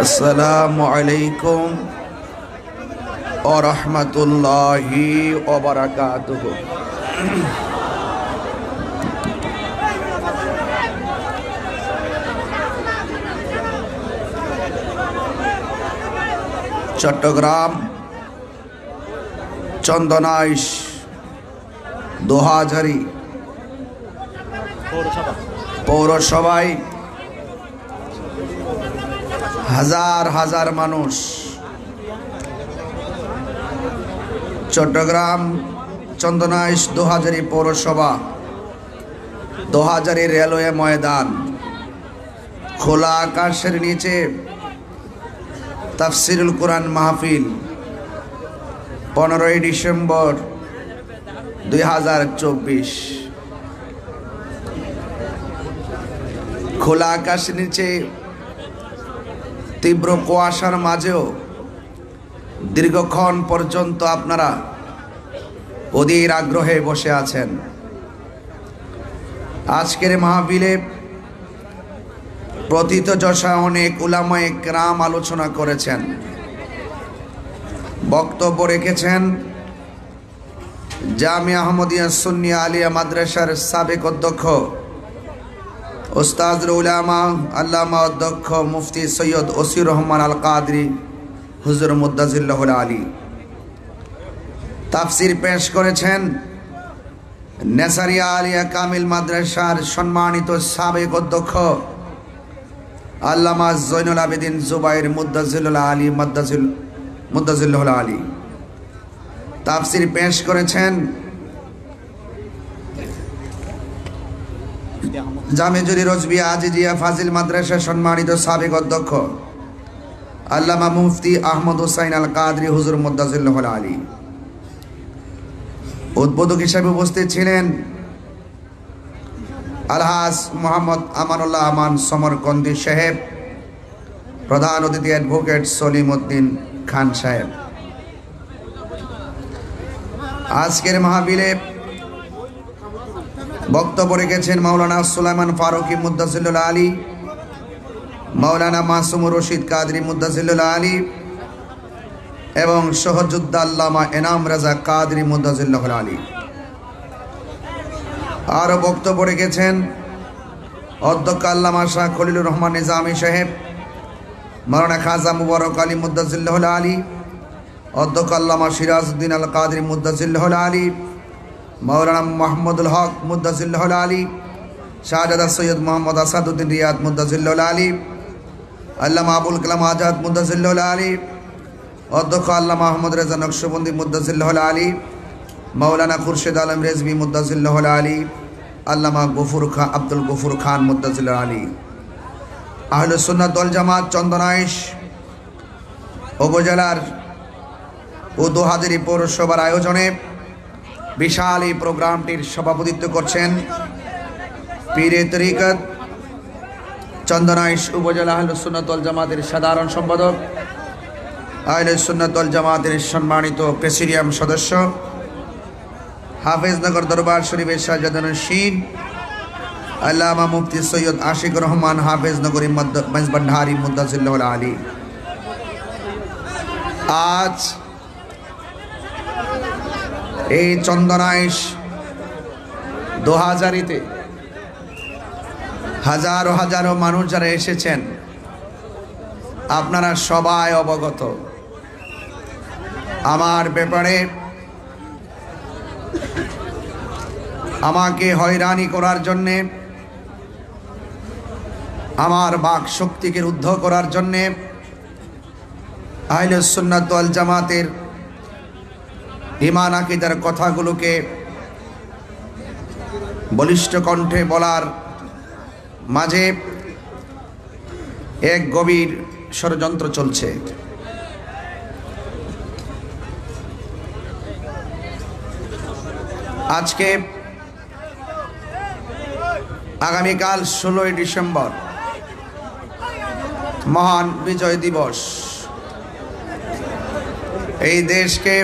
আসসালামু আলাইকুম ওয়া রাহমাতুল্লাহি ওয়া বারাকাতুহু। চট্টগ্রাম চন্দনাইশ দোহাজারী পৌরসভায় হাজার হাজার মানুষ চট্টগ্রাম চন্দনাইশ দোহাজারী পৌরসভা দোহাজারী রেলওয়ে ময়দান খোলা আকাশের নিচে তাফসিরুল কোরআন মাহফিল 15ই ডিসেম্বর 2024। খোলা আকাশের নিচে তীব্র কুয়াশার মাঝেও দীর্ঘক্ষণ পর্যন্ত আপনারা অধীর আগ্রহে বসে আছেন। আজকের মাহফিলে প্রথিতযশা অনেক উলামায়ে কেরাম আলোচনা করেছেন, বক্তব্য রেখেছেন জামিয়া আহমদিয়া সুন্নিয়া আলিয়া মাদ্রাসার সাবেক অধ্যক্ষ ওস্তাদুল উলামা আল্লামা অধ্যক্ষ মুফতি সৈয়দ ওসির রহমান আল কাদরি হুজুর মুদ্দাজিল্লাহুল আলী। তাফসির পেশ করেছেন নেসারিয়া আলিয়া কামিল মাদ্রাসার সম্মানিত সাবেক অধ্যক্ষ আল্লামা জৈনুল আবেদিন জুবাইর মুদ্দাজিল্লাহুল আলী মুদ্দাজিল্লাহুল আলী। তাফসির পেশ করেছেন জামেজুরি রজবিয়া আজিজিয়া ফাজিল মাদ্রাসার সম্মানিত সাবেক অধ্যক্ষ আল্লামা মুফতি আহমদ হুসাইন আল কাদরি হুজুর মুদ্দাজিল্লাহুল আলী। উদ্বোধক হিসেবে উপস্থিত ছিলেন আলহাজ মোহাম্মদ আমানুল্লাহ আমান সমরকন্দি সাহেব, প্রধান অতিথি অ্যাডভোকেট সলিম উদ্দিন খান সাহেব। আজকের মাহফিলে বক্তব্য রেখেছেন মাওলানা সুলাইমান ফারুকি মুদ্দাজিল্লাহুল আলী, মাওলানা মাসুমুর রশিদ কাদরি মুদ্দাজিল্লাহুল আলী এবং সহযোদ্ধা আল্লামা এনাম রাজা কাদরি মুদ্দাজিল্লাহুল আলী। আরও বক্তব্য রেখেছেন অধ্যক্ষ আল্লামা শাহ খলিলুর রহমান নিজামী সাহেব, মাওলানা খাজা মুবারক আলী মুদ্দাজিল্লাহুল আলী, অধ্যক্ষ আল্লামা সিরাজউদ্দিন আল কাদরি মুদ্দাজিল্লাহুল আলী, মাওলানা মাহমুদুল হক মুদ্দাজিল্লাহুল আলী, শাহজাদা সৈয়দ মোহাম্মদ আসাদুদ্দিন রিয়াদ মুদ্দাজিল্লাহুল আলী, আল্লামা আবুল কালাম আজাদ মুদ্দাজিল্লাহুল আলী, অধ্যক্ষ আল্লামা আহমদ রেজা নকশবন্দি মুদ্দাজিল্লাহুল আলী, মাওলানা খুরশেদ আলম রেজভি মুদ্দাজিল্লাহুল আলী, আল্লামা আব্দুল গফুর খান মুদ্দাজিল্লাহুল আলী। আহলে সুন্নাত ওয়াল জামাত চন্দনাইশ উপজেলার ও দোহাজারী পৌরসভার আয়োজনে বিশাল এই প্রোগ্রামটির সভাপতিত্ব করছেন পীরে তরিকত চন্দনাইশ উপজেলা আহলে সুন্নাত ওয়াল জামাতের সাধারণ সম্পাদক, আহলে সুন্নাত ওয়াল জামাতের সম্মানিত প্রেসিডিয়াম সদস্য, হাফেজনগর দরবার শরীফের শাহজাদানশীন আল্লামা মুফতি সৈয়দ আশিক রহমান হাফেজনগরী মেজবান্ডারি মুদ্দাজিল্লাহুল আলী। আজ এই চন্দনাইশ দোহাজারীতে হাজারো হাজারো মানুষ যারা এসেছেন, আপনারা সবাই অবগত আমার ব্যাপারে। আমাকে হয়রানি করার জন্যে, আমার বাক শক্তিকে রুদ্ধ করার জন্যে আহলে সুন্নাত ওয়াল জামাতের ঈমান আকীদার কথাগুলোকে বলিষ্ঠ কণ্ঠে বলার মাঝে এক গভীর ষড়যন্ত্র চলছে। আজকে আগামীকাল 16ই ডিসেম্বর মহান বিজয় দিবস। এই দেশকে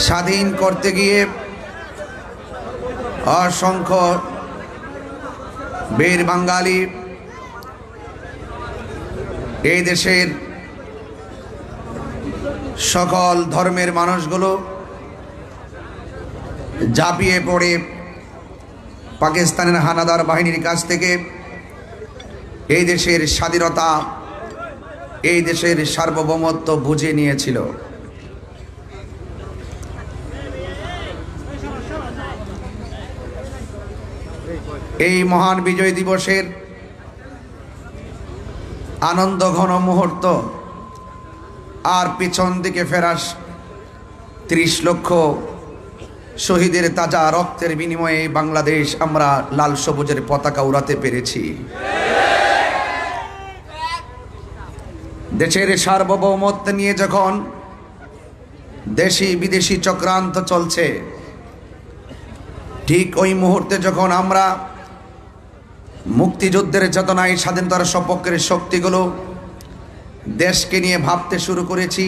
স্বাধীন করতে গিয়ে অসংখ্য বীর বাঙালি এই দেশের সকল ধর্মের মানুষগুলো ঝাঁপিয়ে পড়ে পাকিস্তানের হানাদার বাহিনীর কাছ থেকে এই দেশের স্বাধীনতা, এই দেশের সার্বভৌমত্ব বুঝে নিয়েছিল। এই মহান বিজয় দিবসের আনন্দ ঘন মুহূর্ত আর পিছন দিকে ফেরাস ৩০ লক্ষ শহীদের তাজা রক্তের বিনিময়ে বাংলাদেশ আমরা লাল সবুজের পতাকা উড়াতে পেরেছি। দেশের সার্বভৌমত্ব নিয়ে যখন দেশি বিদেশি চক্রান্ত চলছে, ঠিক ওই মুহূর্তে যখন আমরা মুক্তিযুদ্ধের চেতনায় স্বাধীনতার সপক্ষের শক্তিগুলো দেশকে নিয়ে ভাবতে শুরু করেছি,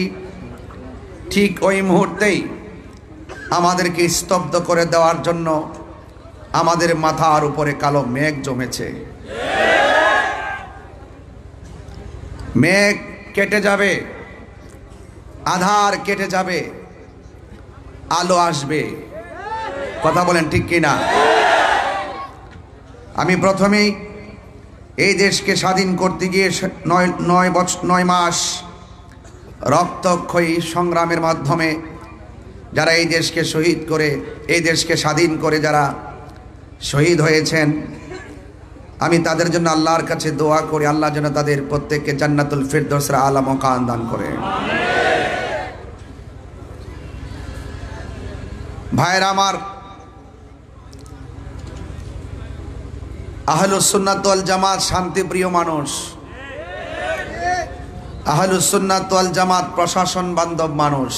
ঠিক ওই মুহূর্তেই আমাদেরকে স্তব্ধ করে দেওয়ার জন্য আমাদের মাথার উপরে কালো মেঘ জমেছে। মেঘ কেটে যাবে, আধার কেটে যাবে, আলো আসবে। কথা বলেন ঠিক কিনা? আমি প্রথমেই এই দেশকে স্বাধীন করতে গিয়ে 9 মাস রক্তক্ষয়ী সংগ্রামের মাধ্যমে যারা এই দেশকে শহীদ করে, এই দেশকে স্বাধীন করে যারা শহীদ হয়েছেন, আমি তাদের জন্য আল্লাহর কাছে দোয়া করি, আল্লাহ যেন তাদের প্রত্যেককে জান্নাতুল ফিরদৌসের আলা মাকান দান করে। ভাইরা আমার, আহলুস সুন্নাত ওয়াল জামাত শান্তিপ্রিয় মানুষ, আহলুস সুন্নাত ওয়াল জামাত প্রশাসন বান্ধব মানুষ,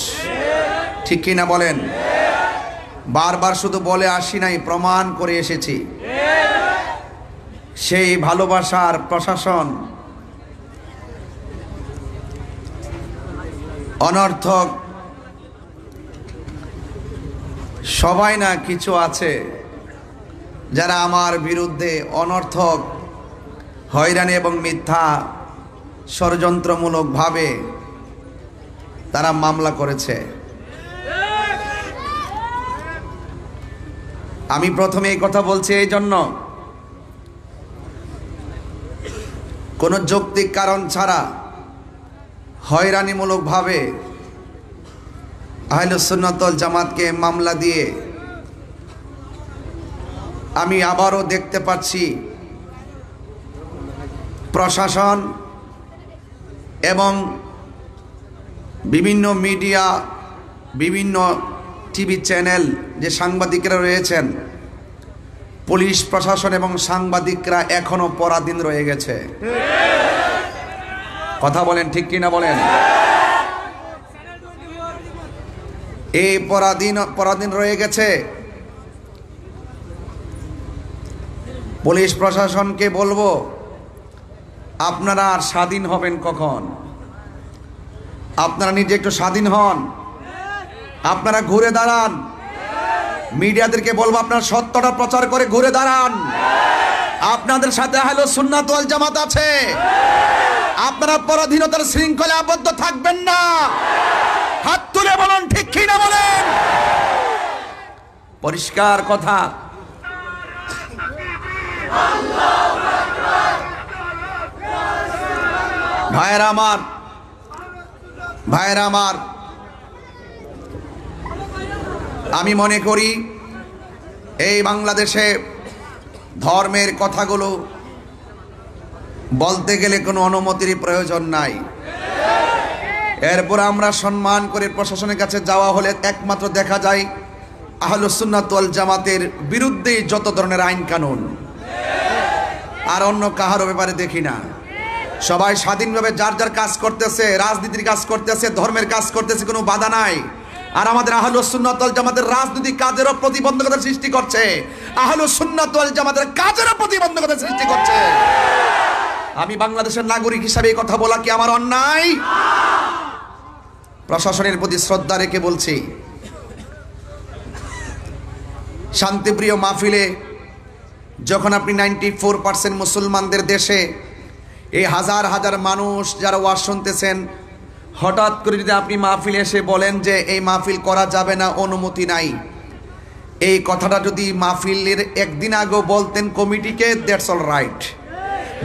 ঠিক কিনা বলেন? বারবার শুধু বলে আসি নাই, প্রমাণ করে এসেছি। সেই ভালোবাসার প্রশাসন অনর্থক সবাই না, কিছু আছে যারা আমার বিরুদ্ধে অনর্থক হয়রানি এবং মিথ্যা ষড়যন্ত্রমূলকভাবে তারা মামলা করেছে। আমি প্রথমে এই কথা বলছি এই জন্য, কোনো যৌক্তিক কারণ ছাড়া হয়রানিমূলকভাবে আহলুস সুন্নাত ওয়াল জামাতকে মামলা দিয়ে আমি আবারও দেখতে পাচ্ছি প্রশাসন এবং বিভিন্ন মিডিয়া, বিভিন্ন টিভি চ্যানেল, যে সাংবাদিকরা রয়েছেন, পুলিশ প্রশাসন এবং সাংবাদিকরা এখনো পরাধীন রয়ে গেছে। কথা বলেন ঠিক কিনা বলেন? এই পরাধীন রয়ে গেছে। পুলিশ প্রশাসনকে বলবো, আপনারা আর স্বাধীন হবেন কখন? আপনারা নিজে একটু স্বাধীন হন, আপনারা ঘুরে দাঁড়ান। মিডিয়াদেরকে বলবো, আপনারা সত্যটা প্রচার করে ঘুরে দাঁড়ান। আপনাদের সাথে আহলুস সুন্নাত ওয়াল জামাত আছে। আপনারা পরাধীনতার শৃঙ্খলে আবদ্ধ থাকবেন না। হাত তুলে বলুন ঠিক কিনা বলেন? পরিষ্কার কথা। ভাইরা আমার, ভাইরা আমার, আমি মনে করি এই বাংলাদেশে ধর্মের কথাগুলো বলতে গেলে কোনো অনুমতির প্রয়োজন নাই। এরপর আমরা সম্মান করে প্রশাসনের কাছে যাওয়া হলে একমাত্র দেখা যায় আহলুস সুন্নাত ওয়াল জামাতের বিরুদ্ধে যত ধরনের আইন কানুন, আর অন্য কাহারও ব্যাপারে দেখি না। সবাই স্বাধীনভাবে যার যার কাজ করতেছে, রাজনীতির কাজ করতেছে, ধর্মের কাজ করতেছে, কোনো বাধা নাই। আর আমাদের আহলুস সুন্নাত ওয়াল জামাতের রাজনৈতিক কাজেরও প্রতিবন্ধকতা সৃষ্টি করছে, আহলুস সুন্নাত ওয়াল জামাতের কাজেরও প্রতিবন্ধকতা সৃষ্টি করছে। আমি বাংলাদেশের নাগরিক হিসাবে এই কথা বলা কি আমার অন্যায়? প্রশাসনের প্রতি শ্রদ্ধা রেখে বলছি, শান্তিপ্রিয় মাহফিলে যখন আপনি 94% মুসলমানদের দেশে এই হাজার হাজার মানুষ যারা ওয়াজ শুনতেছেন, হঠাৎ করে যদি আপনি মাহফিলে এসে বলেন যে এই মাহফিল করা যাবে না, অনুমতি নাই, এই কথাটা যদি মাহফিলের একদিন আগেও বলতেন কমিটিকে, দ্যাটস অল রাইট।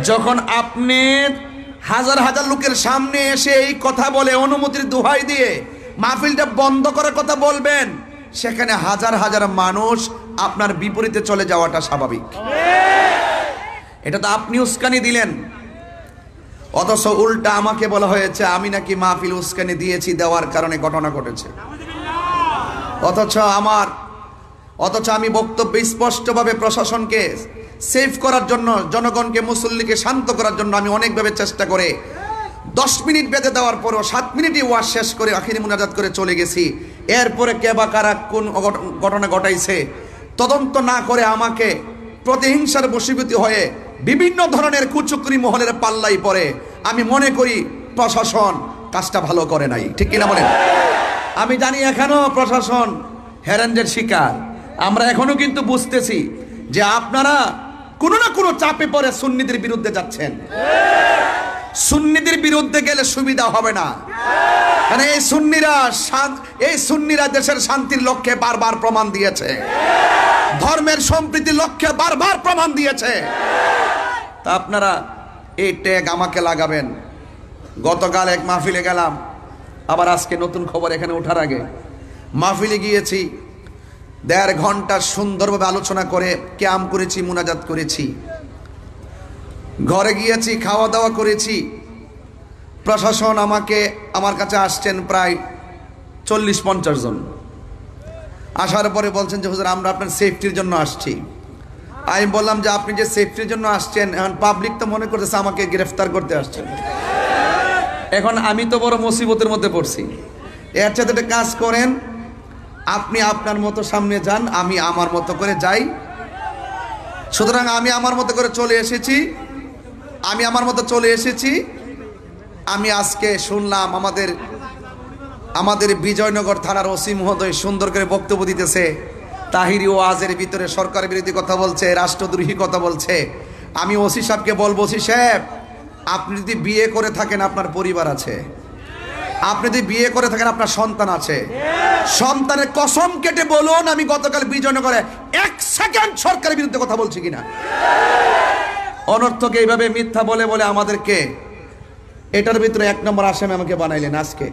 যখন আপনি হাজার হাজার লোকের সামনে এসে এই কথা বলে অনুমতির দোহাই দিয়ে মাহফিলটা বন্ধ করার কথা বলবেন, সেখানে হাজার হাজার মানুষ আপনার বিপরীতে চলে যাওয়াটা স্বাভাবিক। এটা তো আপনি উস্কানি দিলেন, অথচ উল্টা আমাকে বলা হয়েছে আমি নাকি মাহফিল উস্কানি দিয়েছি, দেওয়ার কারণে ঘটনা ঘটেছে। অথচ আমি বক্তব্য স্পষ্টভাবে প্রশাসনকে সেভ করার জন্য, জনগণকে, মুসল্লিকে শান্ত করার জন্য আমি অনেকভাবে চেষ্টা করে 10 মিনিট বেঁধে দেওয়ার পরও 7 মিনিটই ওয়াজ শেষ করে আখিরি মুনাজাত করে চলে গেছি। এরপরে কে বা কারা কোন ঘটনা ঘটাইছে তদন্ত না করে আমাকে প্রতিহিংসার বশীভূত হয়ে বিভিন্ন ধরনের কুচক্রি মহলের পাল্লাই পড়ে। আমি মনে করি প্রশাসন কাজটা ভালো করে নাই, ঠিক কিনা বলেন? আমি জানি এখনো প্রশাসন হ্যারানদের শিকার। আমরা এখনো কিন্তু বুঝতেছি যে আপনারা কোনো না কোনো চাপে পড়ে সুন্নিদের বিরুদ্ধে যাচ্ছেন। সুন্নিদের বিরুদ্ধে গেলে সুবিধা হবে না, কারণ এই সুন্নিরা দেশের শান্তির লক্ষ্যে বারবার প্রমাণ দিয়েছে, ধর্মের সম্প্রীতির লক্ষ্যে বারবার প্রমাণ দিয়েছে। তা আপনারা এই ট্যাগ আমাকে লাগাবেন। গতকাল এক মাহফিলে গেলাম, আবার আজকে নতুন খবর এখানে ওঠার আগে মাহফিলে গিয়েছি, 1.5 ঘন্টা সুন্দরভাবে আলোচনা করে ক্যাম্প করেছি, মুনাজাত করেছি, ঘরে গিয়েছি, খাওয়া দাওয়া করেছি। প্রশাসন আমার কাছে আসছেন প্রায় 40-50 জন। আসার পরে বলছেন যে হুজুর আমরা আপনার সেফটির জন্য আসছি। আমি বললাম যে আপনি যে সেফটির জন্য আসছেন, এখন পাবলিক তো মনে করতেছে আমাকে গ্রেফতার করতে আসছেন। এখন আমি তো বড় মুসিবতের মধ্যে পড়ছি। এর সাথে একটা কাজ করেন, আপনি আপনার মতো সামনে যান, আমি আমার মতো করে যাই। সুতরাং আমি আমার মতো করে চলে এসেছি। আমি আজকে শুনলাম আমাদের বিজয়নগর থানার ওসি মহোদয় সুন্দর করে বক্তব্য দিতেছে, তাহিরি ওয়াজের ভিতরে সরকার বিরোধী কথা বলছে, রাষ্ট্রদ্রোহী কথা বলছে। আমি ওসি সাহেবকে বলবো, ওসি সাহেব আপনি যদি বিয়ে করে থাকেন আপনার পরিবার আছে, আপনি যদি বিয়ে করে থাকেন আপনার সন্তান আছে, সন্তানের কসম কেটে বলুন আমি গতকাল বিজয়নগরে 1 সেকেন্ড সরকারের বিরুদ্ধে কথা বলছি কিনা। অনর্থক এইভাবে মিথ্যা বলে বলে আমাদেরকে এটার ভিতরে 1 নম্বর আসামি আমাকে বানাইলেন। আজকে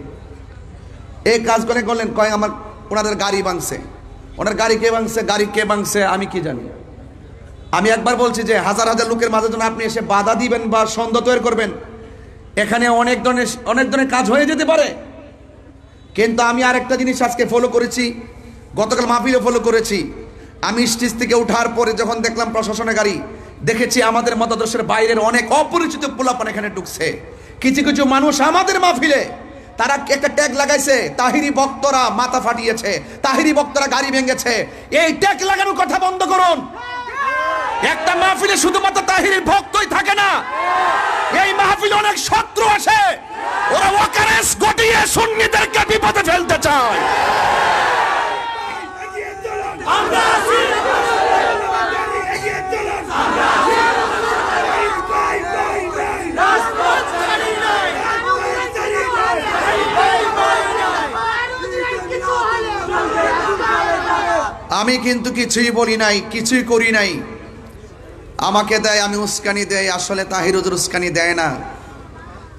এই কাজ করলেন, কয় ওনাদের গাড়ি ভাঙছে। ওনার গাড়ি কে ভাঙছে আমি কি জানি। আমি একবার বলছি যে হাজার হাজার লোকের মাঝে যখন আপনি এসে বাধা দিবেন বা সন্দেহ তৈরি করবেন, এখানে অনেক ধরনের কাজ হয়ে যেতে পারে। কিন্তু আমি আরেকটা জিনিস আজকে ফলো করেছি, গতকাল মাহফিলে ফলো করেছি। আমি স্টেজ থেকে ওঠার পরে যখন দেখলাম প্রশাসনের গাড়ি, দেখেছি আমাদের মতাদর্শের বাইরের অনেক অপরিচিত পোলাপান এখানে ঢুকছে। কিছু কিছু মানুষ আমাদের মাহফিলে তারা একটা ট্যাগ লাগাইছে, তাহিরি বক্তরা মাথা ফাটিয়েছে, তাহিরি বক্তরা গাড়ি ভেঙেছে। এই ট্যাগ লাগানোর কথা বন্ধ করুন। একটা মাহফিলে শুধুমাত্র তাহিরির ভক্তই থাকে না, এই মাহফিলে অনেক শত্রু আসে, ওরা ওয়াকারেস গটিয়ে সুন্নিদেরকে বিপদে ফেলতে চায়। আমি কিন্তু কিছুই বলি নাই, কিছুই করি নাই। আমাকে দেয়, আমি উস্কানি দেয়। আসলে তাহিরুজের উস্কানি দেয় না,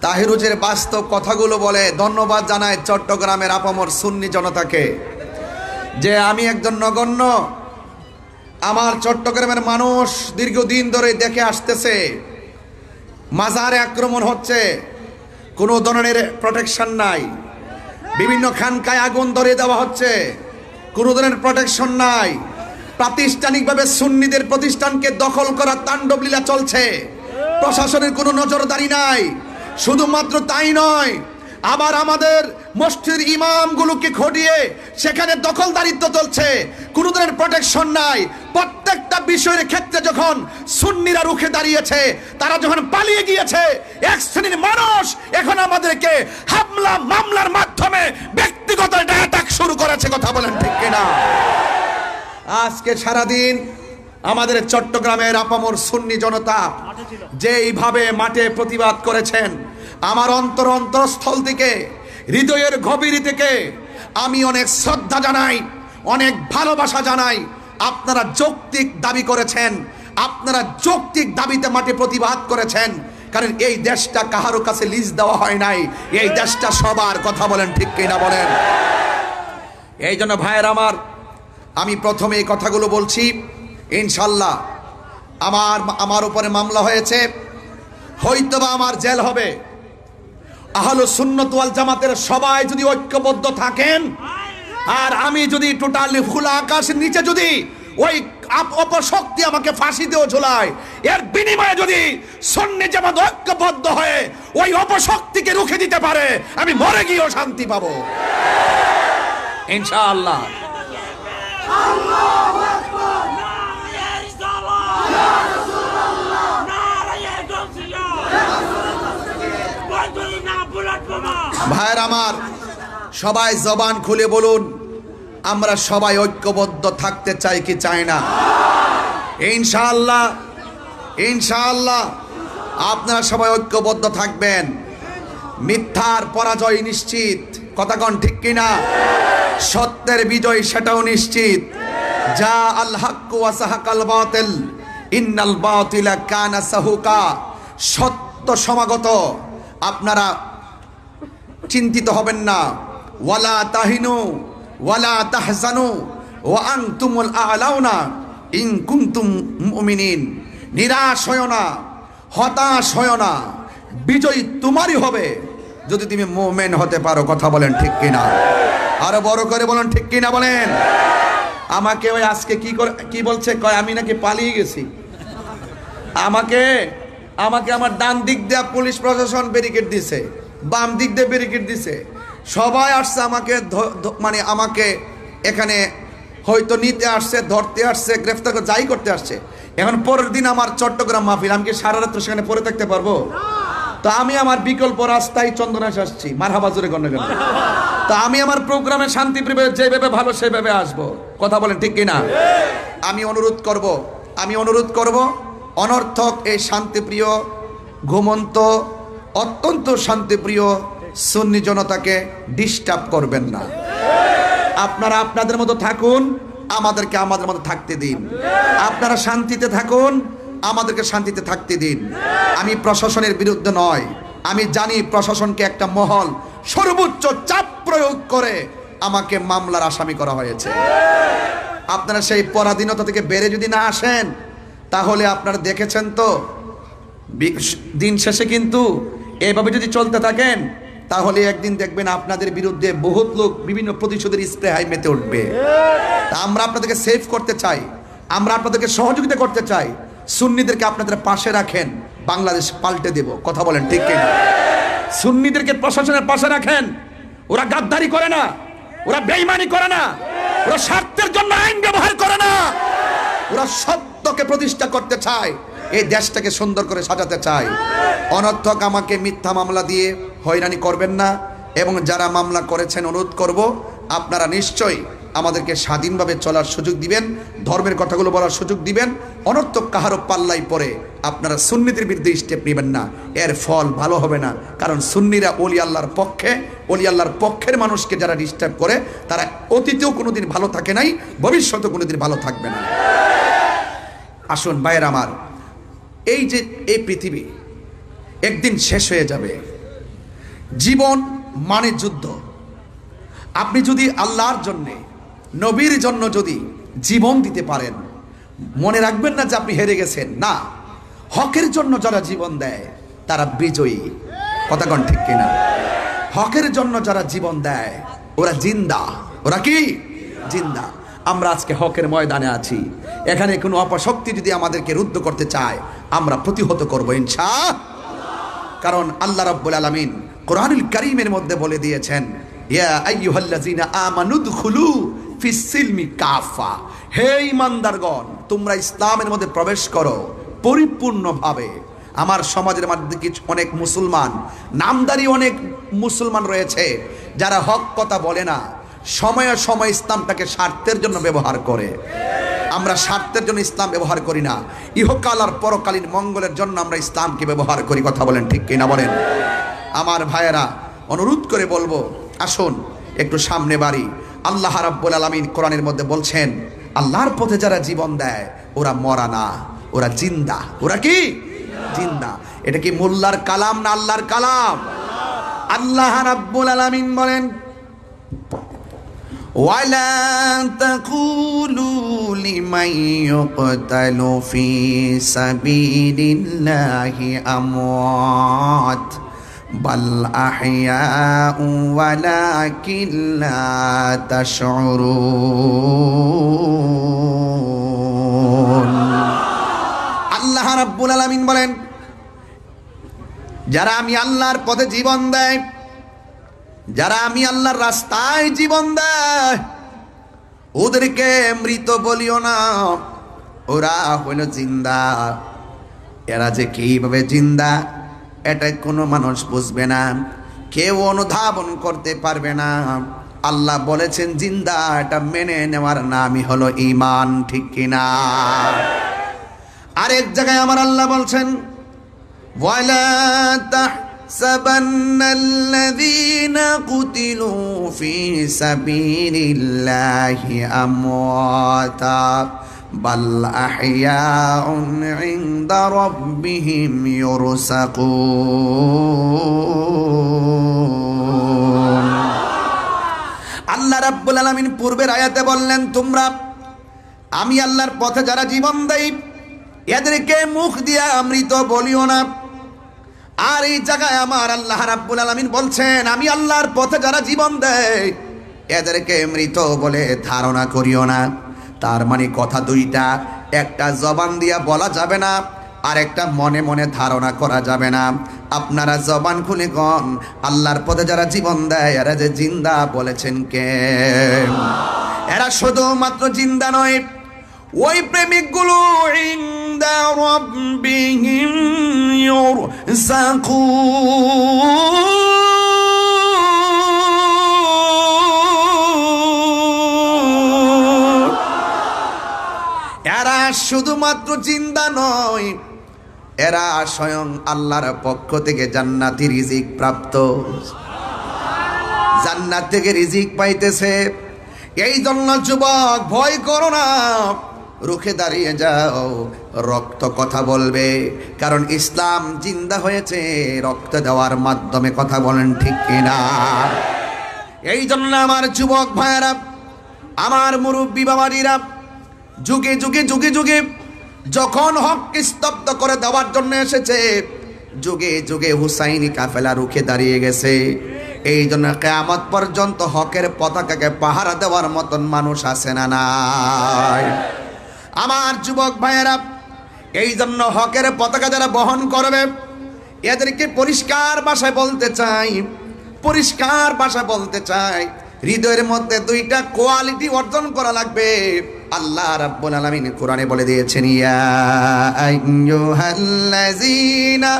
তাহিরুজের বাস্তব কথাগুলো বলে। ধন্যবাদ জানায় চট্টগ্রামের আপামর সুন্নি জনতাকে যে আমি একজন নগণ্য, আমার চট্টগ্রামের মানুষ দীর্ঘদিন ধরে দেখে আসতেছে মাজারে আক্রমণ হচ্ছে, কোনো ধরনের প্রোটেকশন নাই, বিভিন্ন খানকায় আগুন ধরিয়ে দেওয়া হচ্ছে, কোনো ধরনের প্রোটেকশন নাই, প্রাতিষ্ঠানিকভাবে সুন্নিদের প্রতিষ্ঠানকে দখল করার তাণ্ডব লীলা চলছে, প্রশাসনের কোনো নজরদারি নাই। শুধুমাত্র তাই নয়, আবার আমাদের মসজিদের ইমামগুলোকে খটিয়ে সেখানে দখলদারিত্ব চলছে, কোনো ধরনের প্রোটেকশন নাই। প্রত্যেকটা বিষয়ের ক্ষেত্রে যখন সুন্নিরা রুখে দাঁড়িয়েছে, তারা যখন পালিয়ে গিয়েছে, এক শ্রেণীর মানুষ এখন আমাদেরকে হামলা মামলার মাধ্যমে ব্যক্তিগত অ্যাটাক শুরু করেছে। কথা বলেন ঠিক কিনা? আজকে সারাদিন আমাদের চট্টগ্রামের আপামর সুন্নি জনতা যেইভাবে মাঠে প্রতিবাদ করেছেন, আমার অন্তরস্থল থেকে, হৃদয়ের গভীর থেকে আমি অনেক শ্রদ্ধা জানাই, অনেক ভালোবাসা জানাই। আপনারা যৌক্তিক দাবি করেছেন, আপনারা যৌক্তিক দাবিতে মাঠে প্রতিবাদ করেছেন, কারণ এই দেশটা কাহারো কাছে লিজ দেওয়া হয় নাই, এই দেশটা সবার। কথা বলেন ঠিক কিনা বলেন? এই জন্য ভাইয়ের আমার, আমি প্রথমে এই কথাগুলো বলছি। ইনশাল্লাহ আমার উপরে মামলা হয়েছে, হয়তোবা আমার জেল হবে। আহলুস সুন্নাত ওয়াল জামাতের সবাই যদি ঐক্যবদ্ধ থাকেন, আর আমি যদি টোটালি খোলা আকাশের নিচে যদি ওই অপশক্তি আমাকে ফাঁসিতেও ঝুলায়, এর বিনিময়ে যদি সুন্নি জামাত ঐক্যবদ্ধ হয়ে ওই অপশক্তিকে রুখে দিতে পারে, আমি মরে গিয়েও শান্তি পাবো ইনশাআল্লাহ। ভাইয়ের আমার, সবাই জবান খুলে বলুন, আমরা সবাই ঐক্যবদ্ধ থাকতে চাই কি চাই না? ইনশাআল্লাহ, ইনশাআল্লাহ আপনারা সবাই ঐক্যবদ্ধ থাকবেন। মিথ্যার পরাজয় নিশ্চিত, কথা কোন ঠিক কিনা? সত্যের বিজয় সেটাও নিশ্চিত। যা আল হক ওয়া সাহাকাল বাতিল ইন্নাল বাতিলা কানা সাহুকা। সত্য সমাগত, আপনারা চিন্তিত হবেন না। ওয়ালা তাহিনু ওয়ালা তাহজানু ওয়া আনতুমুল আ'লাউনা ইন কুনতুম মুমিনিন। নিরাশ হয় না, হতাশ হয় না, বিজয় তোমারই হবে যদি তুমি মুমিন হতে পারো। কথা বলেন ঠিক কিনা? আরো বড় করে বলেন ঠিক কিনা বলেন? আমাকে ওই আজকে কি বলছে, কয় আমি নাকি পালিয়ে গেছি। আমাকে আমার ডান দিক দিয়ে পুলিশ প্রশাসন ব্যারিকেড দিছে, বাম দিক দিয়ে ব্যারিকেড দিছে, সবাই আসছে আমাকে মানে আমাকে এখানে হয়তো নিতে আসছে, ধরতে আসছে, গ্রেফতার করে যাই করতে আসছে। এখন পরের দিন আমার চট্টগ্রাম মাহফিল, আমি কি সারা রাত্র সেখানে পড়ে থাকতে পারবো? তো আমি আমার বিকল্প রাস্তায় চন্দনাশ আসছি। মারহাবা জোরে গণ্য গেল। তো আমি আমার প্রোগ্রামে শান্তিপ্রিয় যেভাবে ভালো সেভাবে আসবো। কথা বলেন ঠিক কিনা? আমি অনুরোধ করব অনর্থক এই শান্তিপ্রিয়, ঘুমন্ত, অত্যন্ত শান্তিপ্রিয় সুন্নি জনতাকে ডিস্টার্ব করবেন না। আপনারা আপনাদের মতো থাকুন, আমাদেরকে আমাদের মতো থাকতে দিন। আপনারা শান্তিতে থাকুন, আমাদেরকে শান্তিতে থাকতে দিন। আমি প্রশাসনের বিরুদ্ধে নয়, আমি জানি প্রশাসনকে একটা মহল সর্বোচ্চ চাপ প্রয়োগ করে আমাকে মামলার আসামি করা হয়েছে। আপনারা সেই পরাধীনতা থেকে বেড়ে যদি না আসেন, তাহলে আপনারা দেখেছেন তো দিন শেষে কিন্তু এইভাবে যদি চলতে থাকেন, তাহলে একদিন দেখবেন আপনাদের বিরুদ্ধে বহুত লোক বিভিন্ন প্রতিশোধের স্প্রে হাই মেতে উঠবে। তা আমরা আপনাদেরকে সেভ করতে চাই, আমরা আপনাদেরকে সহযোগিতা করতে চাই। সুন্নিদেরকে আপনাদের পাশে রাখেন, বাংলাদেশ পাল্টে দেব। কথা বলেন ঠিক কিনা? সুন্নিদেরকে প্রশাসনের পাশে রাখেন। ওরা গাদ্দারি করে না, ওরা বেঈমানি করে না, ওরা স্বার্থের জন্য আইন ব্যবহার করে না, ওরা সত্যকে প্রতিষ্ঠা করতে চায়, এই দেশটাকে সুন্দর করে সাজাতে চায়। অনর্থক আমাকে মিথ্যা মামলা দিয়ে হয়রানি করবেন না। এবং যারা মামলা করেছেন, অনুরোধ করব আপনারা নিশ্চয়ই আমাদেরকে স্বাধীনভাবে চলার সুযোগ দিবেন, ধর্মের কথাগুলো বলার সুযোগ দিবেন। অনর্থক কাহারও পাল্লাই পরে আপনারা সুন্নিদের বিরুদ্ধে স্টেপ নেবেন না, এর ফল ভালো হবে না। কারণ সুন্নিরা ওলি আল্লাহর পক্ষে, ওলি আল্লাহর পক্ষের মানুষকে যারা ডিস্টার্ব করে, তারা অতীতেও কোনোদিন ভালো থাকে নাই, ভবিষ্যতেও কোনোদিন ভালো থাকবে না। আসুন ভাইয়ের আমার, এই যে এই পৃথিবী একদিন শেষ হয়ে যাবে। জীবন মানে যুদ্ধ। আপনি যদি আল্লাহর জন্যে, নবীর জন্য যদি জীবন দিতে পারেন, মনে রাখবেন না যে আপনি হেরে গেছেন। না, হকের জন্য যারা জীবন দেয় তারা বিজয়ী। কথা কোন ঠিক কিনা? হকের জন্য যারা জীবন দেয় ওরা জিন্দা। ওরা কি জিন্দা? আমরা আজকে হকের ময়দানে আছি। এখানে কোনো অপশক্তি যদি আমাদেরকে রুদ্ধ করতে চায়, আমরা প্রতিহত করবো ইনশাআল্লাহ। কারণ আল্লাহ রাব্বুল আলামিন কোরআনুল কারীমের মধ্যে বলে দিয়েছেন, ইয়া আইয়ুহাল্লাযীনা আমানু দুখুলু ফিস সিলমি কাফা। হে ঈমানদারগণ, তোমরা ইসলামের মধ্যে প্রবেশ করো পরিপূর্ণভাবে। আমার সমাজের মধ্যে কিছু অনেক মুসলমান, নামদারি অনেক মুসলমান রয়েছে যারা হক কথা বলে না, সময়ে সময় ইসলামটাকে স্বার্থের জন্য ব্যবহার করে। আমরা স্বার্থের জন্য ইসলাম ব্যবহার করি না, ইহকাল আর পরকালীন মঙ্গলের জন্য আমরা ইসলামকে ব্যবহার করি। কথা বলেন ঠিক কিনা বলেন? আমার ভাইয়েরা, অনুরোধ করে বলবো, আসুন একটু সামনে বাড়ি। আল্লাহ রাব্বুল আলামিন কোরআনের মধ্যে বলছেন, আল্লাহর পথে যারা জীবন দেয় ওরা মরা না, ওরা জিন্দা। ওরা কি? জিন্দা। এটা কি মোল্লার কালাম না আল্লাহর কালাম? আল্লাহ রাব্বুল আলামিন বলেন, ওয়ালা তাকুলু লিমান ইউকতালু ফি সাবিলিল্লাহি আমওয়াত বাল আহইয়াউ ওয়ালাকিন লা তাশউরুন। আল্লাহ রাব্বুল আলামিন বলেন, যারা আমি আল্লাহর পথে জীবন দেয়, যারা আমি আল্লাহর রাস্তায় জীবন দেয়, ওদেরকে মৃত বলিও না, ওরা হইল জিন্দা। এরা যে কিভাবে জিন্দা এটা কোনো মানুষ বুঝবে না, কেউ অনুধাবন করতে পারবে না। আল্লাহ বলেছেন জিন্দা, এটা মেনে নেওয়ার নামই হলো ঈমান। ঠিক কিনা? আরেক জায়গায় আমার আল্লাহ বলছেন, ওয়ালা তাহসাবান্নাল্লাযীনা কুতিলু ফী সাবিলিল্লাহি আমওয়াতা বাল আহইয়াউন ইনদা রাব্বিহিম ইউরসাকুন। আল্লাহ রাব্বুল আলামিন পূর্বের আয়াতে বললেন, তোমরা আমি আল্লাহর পথে যারা জীবন দেয় এদেরকে মুখ দিয়া মৃত বলিও না। আর এই জায়গায় আমার আল্লাহ রাব্বুল আলামিন বলছেন, আমি আল্লাহর পথে যারা জীবন দেয় এদেরকে মৃত বলে ধারণা করিও না। তার মানে কথা দুইটা, একটা জবান দিয়া বলা যাবে না, আর একটা মনে মনে ধারণা করা যাবে না। আপনারা জবান খুলে কোন, আল্লাহর পথে যারা জীবন দেয় এরা যে জিন্দা বলেছেন কে? এরা শুধুমাত্র জিন্দা নয়, ওই প্রেমিকগুলো ইনদা রাব্বিহিম ইউরসাকুন। এরা শুধুমাত্র জিন্দা নয়, এরা স্বয়ং আল্লাহর পক্ষ থেকে জান্নাতি রিজিক প্রাপ্ত, জান্নাত থেকে রিজিক পাইতেছে। এই জন্য যুবক, ভয় করো না, রুখে দাঁড়িয়ে যাও। রক্ত কথা বলবে, কারণ ইসলাম জিন্দা হয়েছে রক্ত দেওয়ার মাধ্যমে। কথা বলেন ঠিক কিনা? এই জন্য আমার যুবক ভাইয়েরা, আমার মুরব্বী বাবাজিরা, যুগে যুগে যুগে যুগে যখন হককে স্তব্ধ করে দেওয়ার জন্য এসেছে, যুগে যুগে হুসাইনি কাফেলা রুখে দাঁড়িয়ে গেছে। এই জন্য কিয়ামত পর্যন্ত হকের পতাকাকে পাহারা দেওয়ার মতন মানুষ আছে না নাই? আমার যুবক ভাইয়েরা, এই জন্য হকের পতাকা যারা বহন করবে এদেরকে পরিষ্কার ভাষায় বলতে চাই, পরিষ্কার ভাষায় বলতে চাই, হৃদয়ের মধ্যে দুইটা কোয়ালিটি অর্জন করা লাগবে। আল্লাহ রাব্বুল আলামিন কোরআনে বলে দিয়েছেন, ইয়া আইয়ুহাল্লাযীনা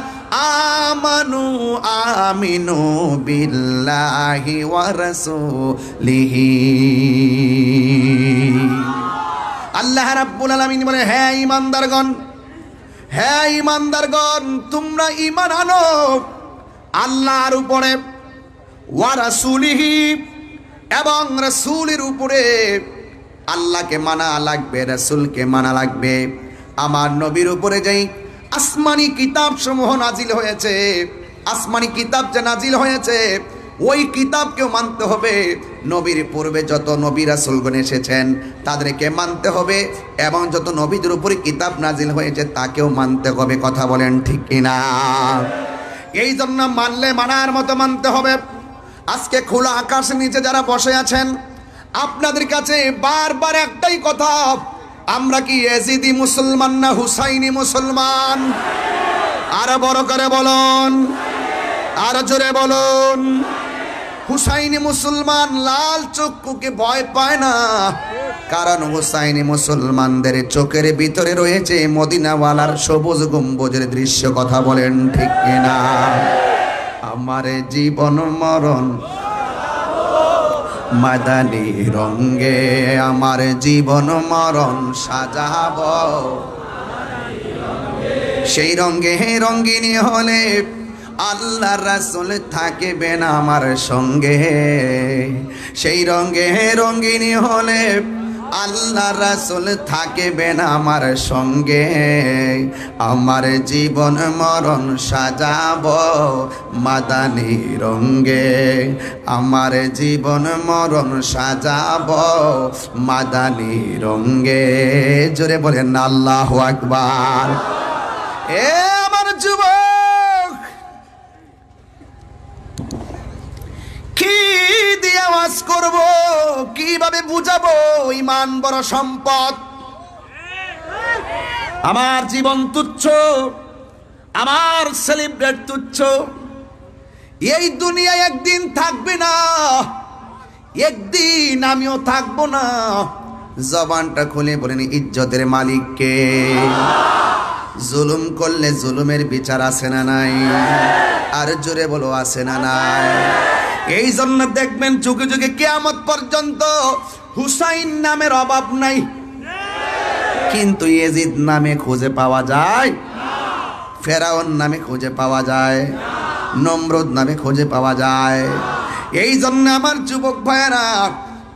আমানু আমিনু বিল্লাহি ওয়া রাসূলিহি। আল্লাহ রাব্বুল আলামিন বলে, হে ঈমানদারগণ, হে ঈমানদারগণ, তোমরা ঈমান আনো আল্লাহর উপরে, ওয়া রাসূলিহি, এবং রাসূলের উপরে। আল্লাহকে মানা লাগবে, রাসূলকে মানা লাগবে। আমার নবীর উপরে যেই আসমানি কিতাব সমূহ নাজিল হয়েছে, আসমানি কিতাব যে নাজিল হয়েছে ওই কিতাবকেও মানতে হবে। নবীর পূর্বে যত নবী রাসূলগণ এসেছেন তাদেরকে মানতে হবে, এবং যত নবীদের উপরে কিতাব নাজিল হয়েছে তাকেও মানতে হবে। কথা বলেন ঠিক কিনা? এই জন্য মানলে মানার মতো মানতে হবে। আজকে খোলা আকাশের নিচে যারা বসে আছেন, আপনাদের কাছে বারবার একটাই কথা, আমরা কি ইয়াজিদি মুসলমান না হুসাইনি মুসলমান? আর বড় করে বলুন, আর জোরে বলুন। হুসাইনি মুসলমান লাল চক্ষুকে ভয় পায় না, কারণ হুসাইনি মুসলমানদের চোখের ভিতরে রয়েছে মদিনাওয়ালার সবুজ গম্বুজের দৃশ্য। কথা বলেন ঠিক কিনা? আমার জীবন মরণ মাদানী রঙ্গে আমার জীবন মরণ সাজাবো সেই রঙ্গে রঙ্গিনী হলে আল্লাহ রাসূল থাকবেন আমার সঙ্গে সেই রঙ্গে রঙ্গিনী হলে আল্লাহ রাসূল থাকবেন আমার সঙ্গে আমার জীবন মরণ সাজাবো মাদানী রঙ্গে আমার জীবন মরণ সাজাবো মাদানী রঙ্গে জোরে বলেন আল্লাহু আকবার এ আমার যুবক কি দিয়ে আওয়াজ করব কিভাবে বুঝাবো ঈমান বড় সম্পদ আমার জীবন তুচ্ছ আমার সেলিব্রেট তুচ্ছ এই দুনিয়ায় একদিন থাকবে না একদিন আমিও থাকবো না জবানটা খুলে বলেন ইজ্জতের মালিক কে জুলুম করলে জুলুমের বিচার আছে না নাই আর জোরে বলো আছে না নাই এই জন্য দেখবেন যুগে যুগে কিয়ামত পর্যন্ত হুসাইন নামের অভাব নাই কিন্তু ইয়াজিদ নামে খুঁজে পাওয়া যায় ফেরাউন নামে খুঁজে পাওয়া যায় নমরুদ নামে খুঁজে পাওয়া যায় এই জন্য আমার যুবক ভাইরা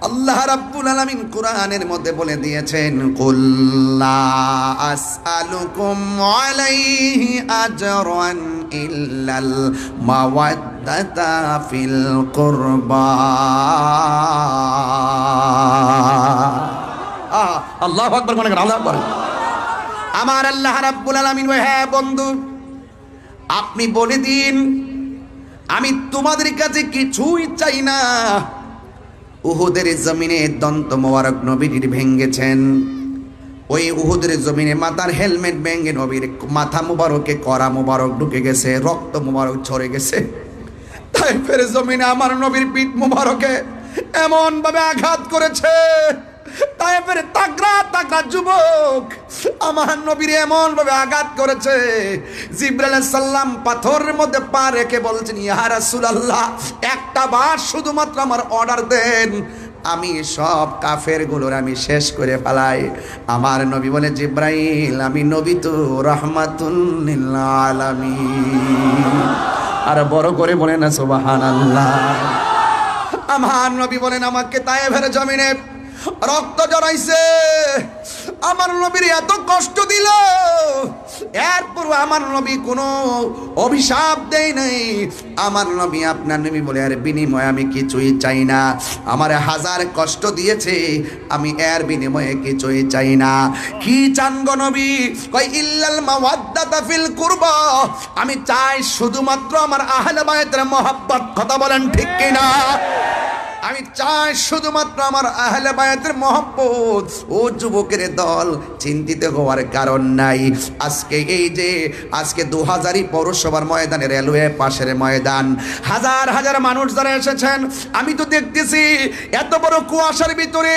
আল্লাহ রাব্বুল আলামিন কোরআনের মধ্যে বলে দিয়েছেন কুল লা আসআলুকুম আলাইহি আজরান ইল্লাল মাওয়াদ্দাতা ফিল কুরবা আল্লাহু আকবার কোন আল্লাহু আকবার আমার আল্লাহ রাব্বুল আলামিন হ্যাঁ বন্ধু আপনি বলে দিন আমি তোমাদের কাছে কিছুই চাই না উহুদের জমিনে দন্ত মোবারক নবীর ভেঙ্গেছেন ওই উহুদের জমিনে মাথার হেলমেট ভেঙে নবীর মাথা মুবারকে করা মুবারক ঢুকে গেছে রক্ত মুবারক ঝরে গেছে তাই ফের জমিনে আমার নবীর পিঠ মুবারকে এমন ভাবে আঘাত করেছে তাই ফের তাগড়া তাগড়া যুবক আমার নবীর এমন ভাবে আঘাত করেছে জিবরাইল আলাইহিস সালাম পাথরের মধ্যে পা রেখে বলছেন ইয়া রাসূলুল্লাহ একটা বার শুধুমাত্র আমার অর্ডার দেন আমি সব কাফেরগুলোর আমি শেষ করে ফেলাই আমার নবী বলে জিবরাইল আমি নবী তো রাহমাতুল লিল আলামিন আর বড় করে বলেন না সুবহানাল্লাহ আমার নবী বলেন আমাকে তায়েফের জমিনে রক্ত জড়াইছে আমার নবীর এত কষ্ট দিল এরপর আমার নবী কোনো অভিশাপ দেয় নাই আমার নবী আপনার নবী বলে আর বিনিময়ে আমি কিছুই চাই না আমার হাজার কষ্ট দিয়েছে আমি এর বিনিময়ে কিছুই চাই না কি চান গো নবী কই ইল্লাল মাওয়াদ্দাতা ফিল কুরবা আমি চাই শুধুমাত্র আমার আহলে বায়তের মহব্বত কথা বলেন ঠিক কি না আমি চাই শুধুমাত্র আমার আহলে বায়াতের মহব্বত ও যুবকের দল চিন্তিত হওয়ার কারণ নাই আজকে এই যে আজকে 2000 পৌরসভার ময়দানে রেলওয়ে পাশের ময়দান হাজার হাজার মানুষ যারা এসেছেন আমি তো দেখতেছি এত বড় কুয়াশার ভিতরে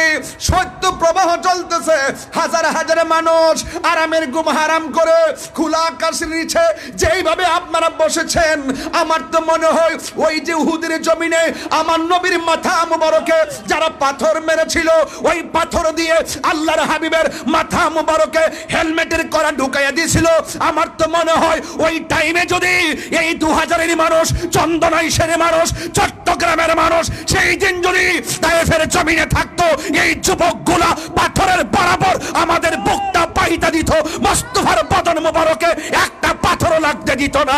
সত্য প্রবাহ চলতেছে হাজার হাজার মানুষ আরামের ঘুম হারাম করে খোলা আকাশের নিচে যেইভাবে আপনারা বসেছেন আমার তো মনে হয় ওই যে উহুদের জমিনে আমার নবীর মাথা মুবারকে যারা পাথর মেরেছিল ওই পাথর দিয়ে আল্লাহর হাবিবের মাথা মুবারকে হেলমেটের করা ঢুকাইয়া দিয়েছিল আমার তো মনে হয় ওই টাইমে যদি এই 2000-এর মানুষ চন্দনাইশের মানুষ চট্টগ্রামের মানুষ সেই দিন যদি তায়েফের জমিনে থাকতো এই যুবকগুলা পাথরের বরাবর আমাদের বুকটা পাইতা দিত মুস্তাফার বদন মুবারকে একটা পাথরও লাগতে দিত না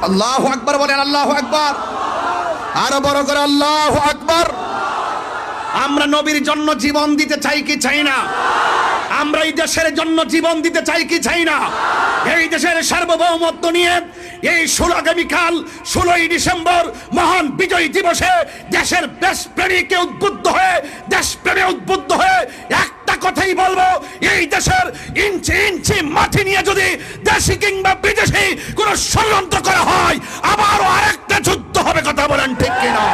আল্লাহু আকবার বলেন আল্লাহু আকবার আরো বড় করে আল্লাহু আকবার আমরা নবীর জন্য জীবন দিতে চাই কি চাই না আমরা এই দেশের জন্য জীবন দিতে চাই কি চাই না এই দেশের সার্বভৌমত্ব নিয়ে এই 16 আগামীকাল 16 ডিসেম্বর মহান বিজয় দিবসে দেশের দেশপ্রেমীকে উদ্বুদ্ধ হয়ে দেশপ্রেমে উদ্বুদ্ধ হয়ে একটা কথাই বলবো এই দেশের ইঞ্চি ইঞ্চি মাটি নিয়ে যদি দেশি কিংবা বিদেশি কোনো ষড়যন্ত্র করা হয় আবারও আরেকটা যুদ্ধ হবে কথা বলেন ঠিক কিনা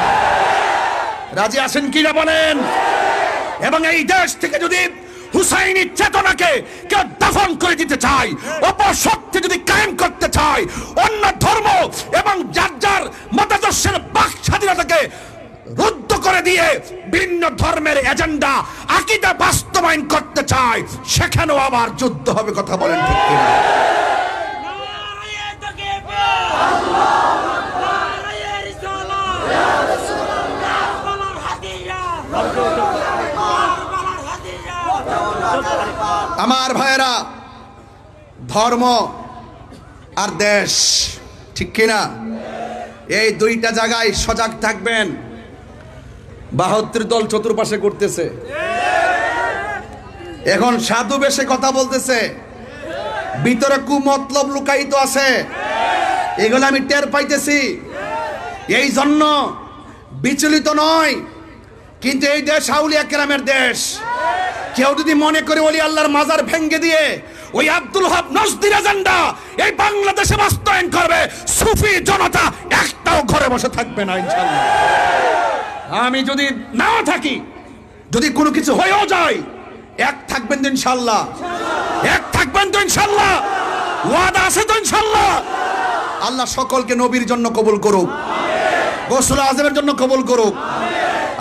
রাজি আছেন কিনা বলেন এবং এই দেশ থেকে যদি হুসাইনি চেতনাকে কেউ দাফন করে দিতে চায়, অপশক্তি যদি কায়েম করতে চায়, অন্য ধর্ম এবং যার যার মতাদর্শের বাক স্বাধীনতাকে রুদ্ধ করে দিয়ে ভিন্ন ধর্মের এজেন্ডা আকীদা বাস্তবায়ন করতে চায়, সেখানেও আবার যুদ্ধ হবে। কথা বলেন ঠিক কিনা? আমার ভাইয়েরা, ধর্ম আর দেশ, ঠিক কিনা? এই দুইটা জায়গায় সজাগ থাকবেন। 72 দল চতুর্পাশে করতেছে, এখন সাধু বেশে কথা বলতেছে, ভিতরে কুমতলব লুকায়িত আছে, এগুলো আমি টের পাইতেছি। এই জন্য বিচলিত নয়, কিন্তু এই দেশ আউলিয়া কেরামের দেশ। কেউ যদি মনে করে ওলি আল্লাহর মাজার ভেঙ্গে দিয়ে ওই আব্দুল ওহাব নজদির এজেন্ডা এই বাংলাদেশে বাস্তবায়ন করবে, সুফি জনতা একটাও ঘরে বসে থাকবে না ইনশাআল্লাহ। আমি যদি নাও থাকি, যদি কোনো কিছু হয়েও যায়, এক থাকবেন তো ইনশাআল্লাহ, এক থাকবেন তো ইনশাআল্লাহ, ওয়াদা আছে তো ইনশাআল্লাহ। আল্লাহ সকলকে নবীর জন্য কবুল করুক, গোসল আজমের জন্য কবুল করুক।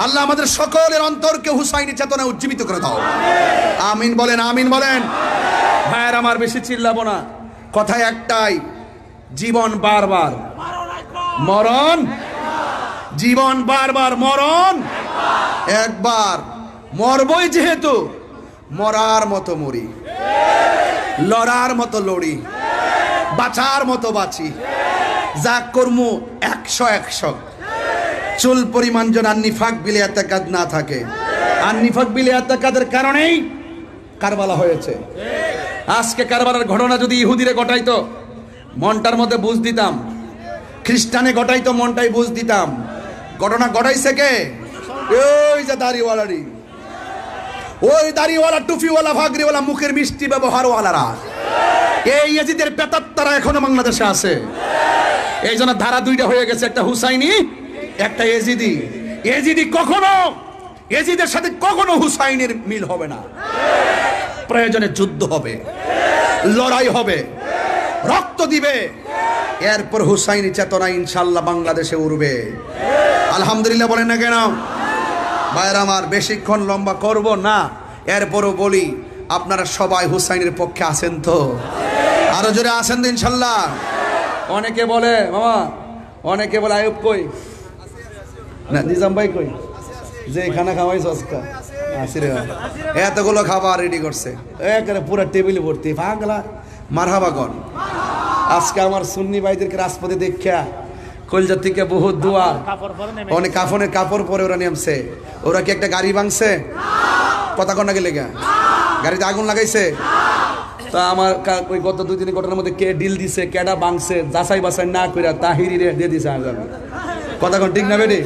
আল্লাহ আমাদের সকলের অন্তরকে হুসাইনি চেতনায় উজ্জীবিত করে দাও, আমিন বলেন, আমিন বলেন। ভাইয়ের আমার, বেশি চিল্লাবো না, কথা একটাই, জীবন বারবার মরণ, জীবন বারবার মরণ একবার, মরবই যেহেতু মরার মতো মরি, লড়ার মতো লড়ি, বাঁচার মতো বাঁচি, যা কর্মু 100 চুল পরিমাণ যেন নিফাক বিলে এতেকাদ না থাকে। আর নিফাক বিলে এতেকাদের কারণেই কারবালা হয়েছে। আজকে কারবালার ঘটনা যদি ইহুদিরে ঘটাইতো, মনটার মধ্যে বুঝ দিতাম, খ্রিস্টানে ঘটাইতো, মনটাই বুঝ দিতাম। ঘটনা ঘটাইছে কে? ওই যে দাড়িওয়ালারি, ওই দাড়িওয়ালা, টুপিওয়ালা, ভাগরিওয়ালা, মুখের মিষ্টি ব্যবহারওয়ালারা, এই ইয়াজিদের পেতাত্তারা এখনো বাংলাদেশে আছে। এই জন্য ধারা দুইটা হয়ে গেছে, একটা হুসাইনি, একটা এজিদি। এজিদি কখনো, এজিদের সাথে কখনো হুসাইনের মিল হবে না। প্রয়োজনে যুদ্ধ হবে, লড়াই হবে, রক্ত দিবে, এরপর হুসাইনি চেতনা ইনশাআল্লাহ বাংলাদেশে উঠবে। আলহামদুলিল্লাহ বলেন না কেন? ভাইয়ের আমার, বেশিক্ষণ লম্বা করব না, এরপরও বলি, আপনারা সবাই হুসাইনের পক্ষে আছেন তো? আরো জোরে আছেন তো ইনশাআল্লাহ? অনেকে বলে মামা, অনেকে বলে আয়ুব কই, না নিজাম ভাই কই, যে খানা খাওয়াইছ আজকে আসিরে, এতগুলো খাবার রেডি করছে, একেবারে পুরো টেবিল ভর্তি, পাগলা মারহাবা কর। আজকে আমার সুন্নি ভাইদেরকে রাজপথে দেখা কলজার থেকে বহুত দোয়া, অনেক কাফনের কাপড় পরে ওরা নেমছে। ওরা কি একটা গাড়ি ভাঙছে? কথা কন্যা গেলে গা গাড়িতে আগুন লাগাইছে? তা আমার ওই গত 2 দিনের ঘটনার মধ্যে কে ডিল দিছে, কেডা ভাঙছে, যাচাই বাছাই না কইরা তাহিরি রে দিয়ে দিছে আগুন। কথা কোন ঠিক না বেটি?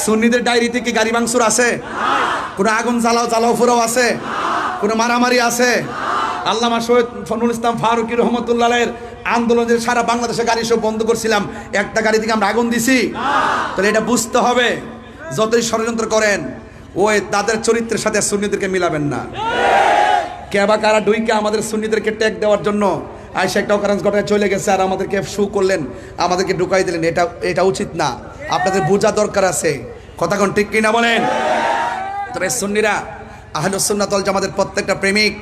সুন্নিদের ডায়েরিতে কি গাড়ি ভাঙচুর আছে? কোনো আগুন জ্বালাও ফুরাও আছে? কোনো মারামারি আছে? আল্লামা শহীদ ফজলুল ইসলাম ফারুকী রহমতুল্লাহের আন্দোলনের সারা বাংলাদেশে গাড়ি সব বন্ধ করছিলাম, একটা গাড়ি থেকে আমরা আগুন দিছি? তাহলে এটা বুঝতে হবে, যতই ষড়যন্ত্র করেন ওই তাদের চরিত্রের সাথে সুন্নিদেরকে মিলাবেন না। কেবা কারা ডুইকে আমাদের সুন্নিদেরকে ট্যাগ দেওয়ার জন্য আইসা একটা অকারেন্স ঘটনায় চলে গেছে, আর আমাদেরকে শু করলেন, আমাদেরকে ঢুকাই দিলেন। এটা উচিত না, আপনাদের বোঝা দরকার আছে। কথা কোন ঠিক কিনা বলেন? তবে সুন্নিরা, আহলুস সুন্নাত ওয়াল জামাতের প্রত্যেকটা প্রেমিক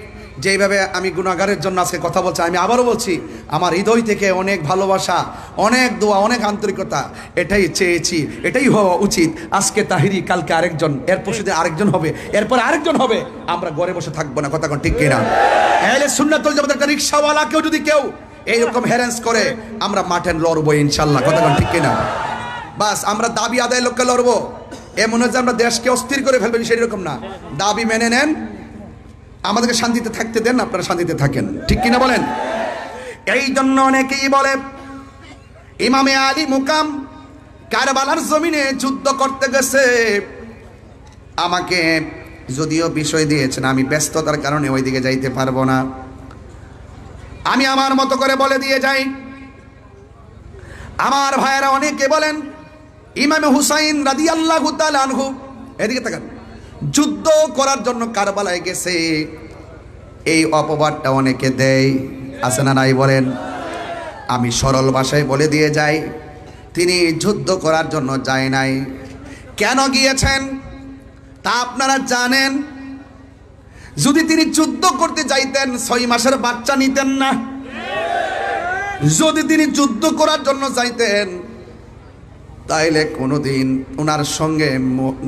যেইভাবে আমি গুনাহগারের জন্য আজকে কথা বলছি, আমি আবারও বলছি, আমার হৃদয় থেকে অনেক ভালোবাসা, অনেক দোয়া, অনেক আন্তরিকতা, এটাই চেয়েছি, এটাই হওয়া উচিত। আজকে তাহিরি, কালকে আরেকজন, এরপর সেদিন আরেকজন হবে, এরপর আরেকজন হবে। আমরা ঘরে বসে থাকবো না। কথা কোন ঠিক কিনা? আহলে সুন্নাত ওয়াল জামাতের একটা রিকশাওয়ালাকেও যদি কেউ এইরকম হ্যারাস করে, আমরা মাঠে লড়বো ইনশাল্লাহ। কথা কোন ঠিক কিনা? বাস আমরা দাবি আদায় লক্ষ্যে লড়বো, এমন হচ্ছে আমরা দেশকে অস্থির করে ফেলবেন সেরকম না। দাবি মেনে নেন, আমাদেরকে শান্তিতে থাকতে দেন, আপনারা শান্তিতে থাকেন। ঠিক কিনা বলেন? এই জন্য অনেকেই বলে ইমামে আলী মুকাম কারবালার জমিনে যুদ্ধ করতে গেছে। আমাকে যদিও বিষয় দিয়েছেন, আমি ব্যস্ততার কারণে ওইদিকে যাইতে পারবো না, আমি আমার মতো করে বলে দিয়ে যাই। আমার ভাইয়েরা অনেকে বলেন ইমামে হুসাইন রাদিয়াল্লাহু তাআলা আনহু, এদিকে তাকান, যুদ্ধ করার জন্য কারবালায় গেছে, এই অপবাদটা অনেকে দেয়, আছে না নাই বলেন? আমি সরল ভাষায় বলে দিয়ে যাই, তিনি যুদ্ধ করার জন্য যায় নাই। কেন গিয়েছেন তা আপনারা জানেন? যদি তিনি যুদ্ধ করতে যাইতেন 6 মাসের বাচ্চা নিতেন না। যদি তিনি যুদ্ধ করার জন্য যাইতেন তাইলে কোনোদিন ওনার সঙ্গে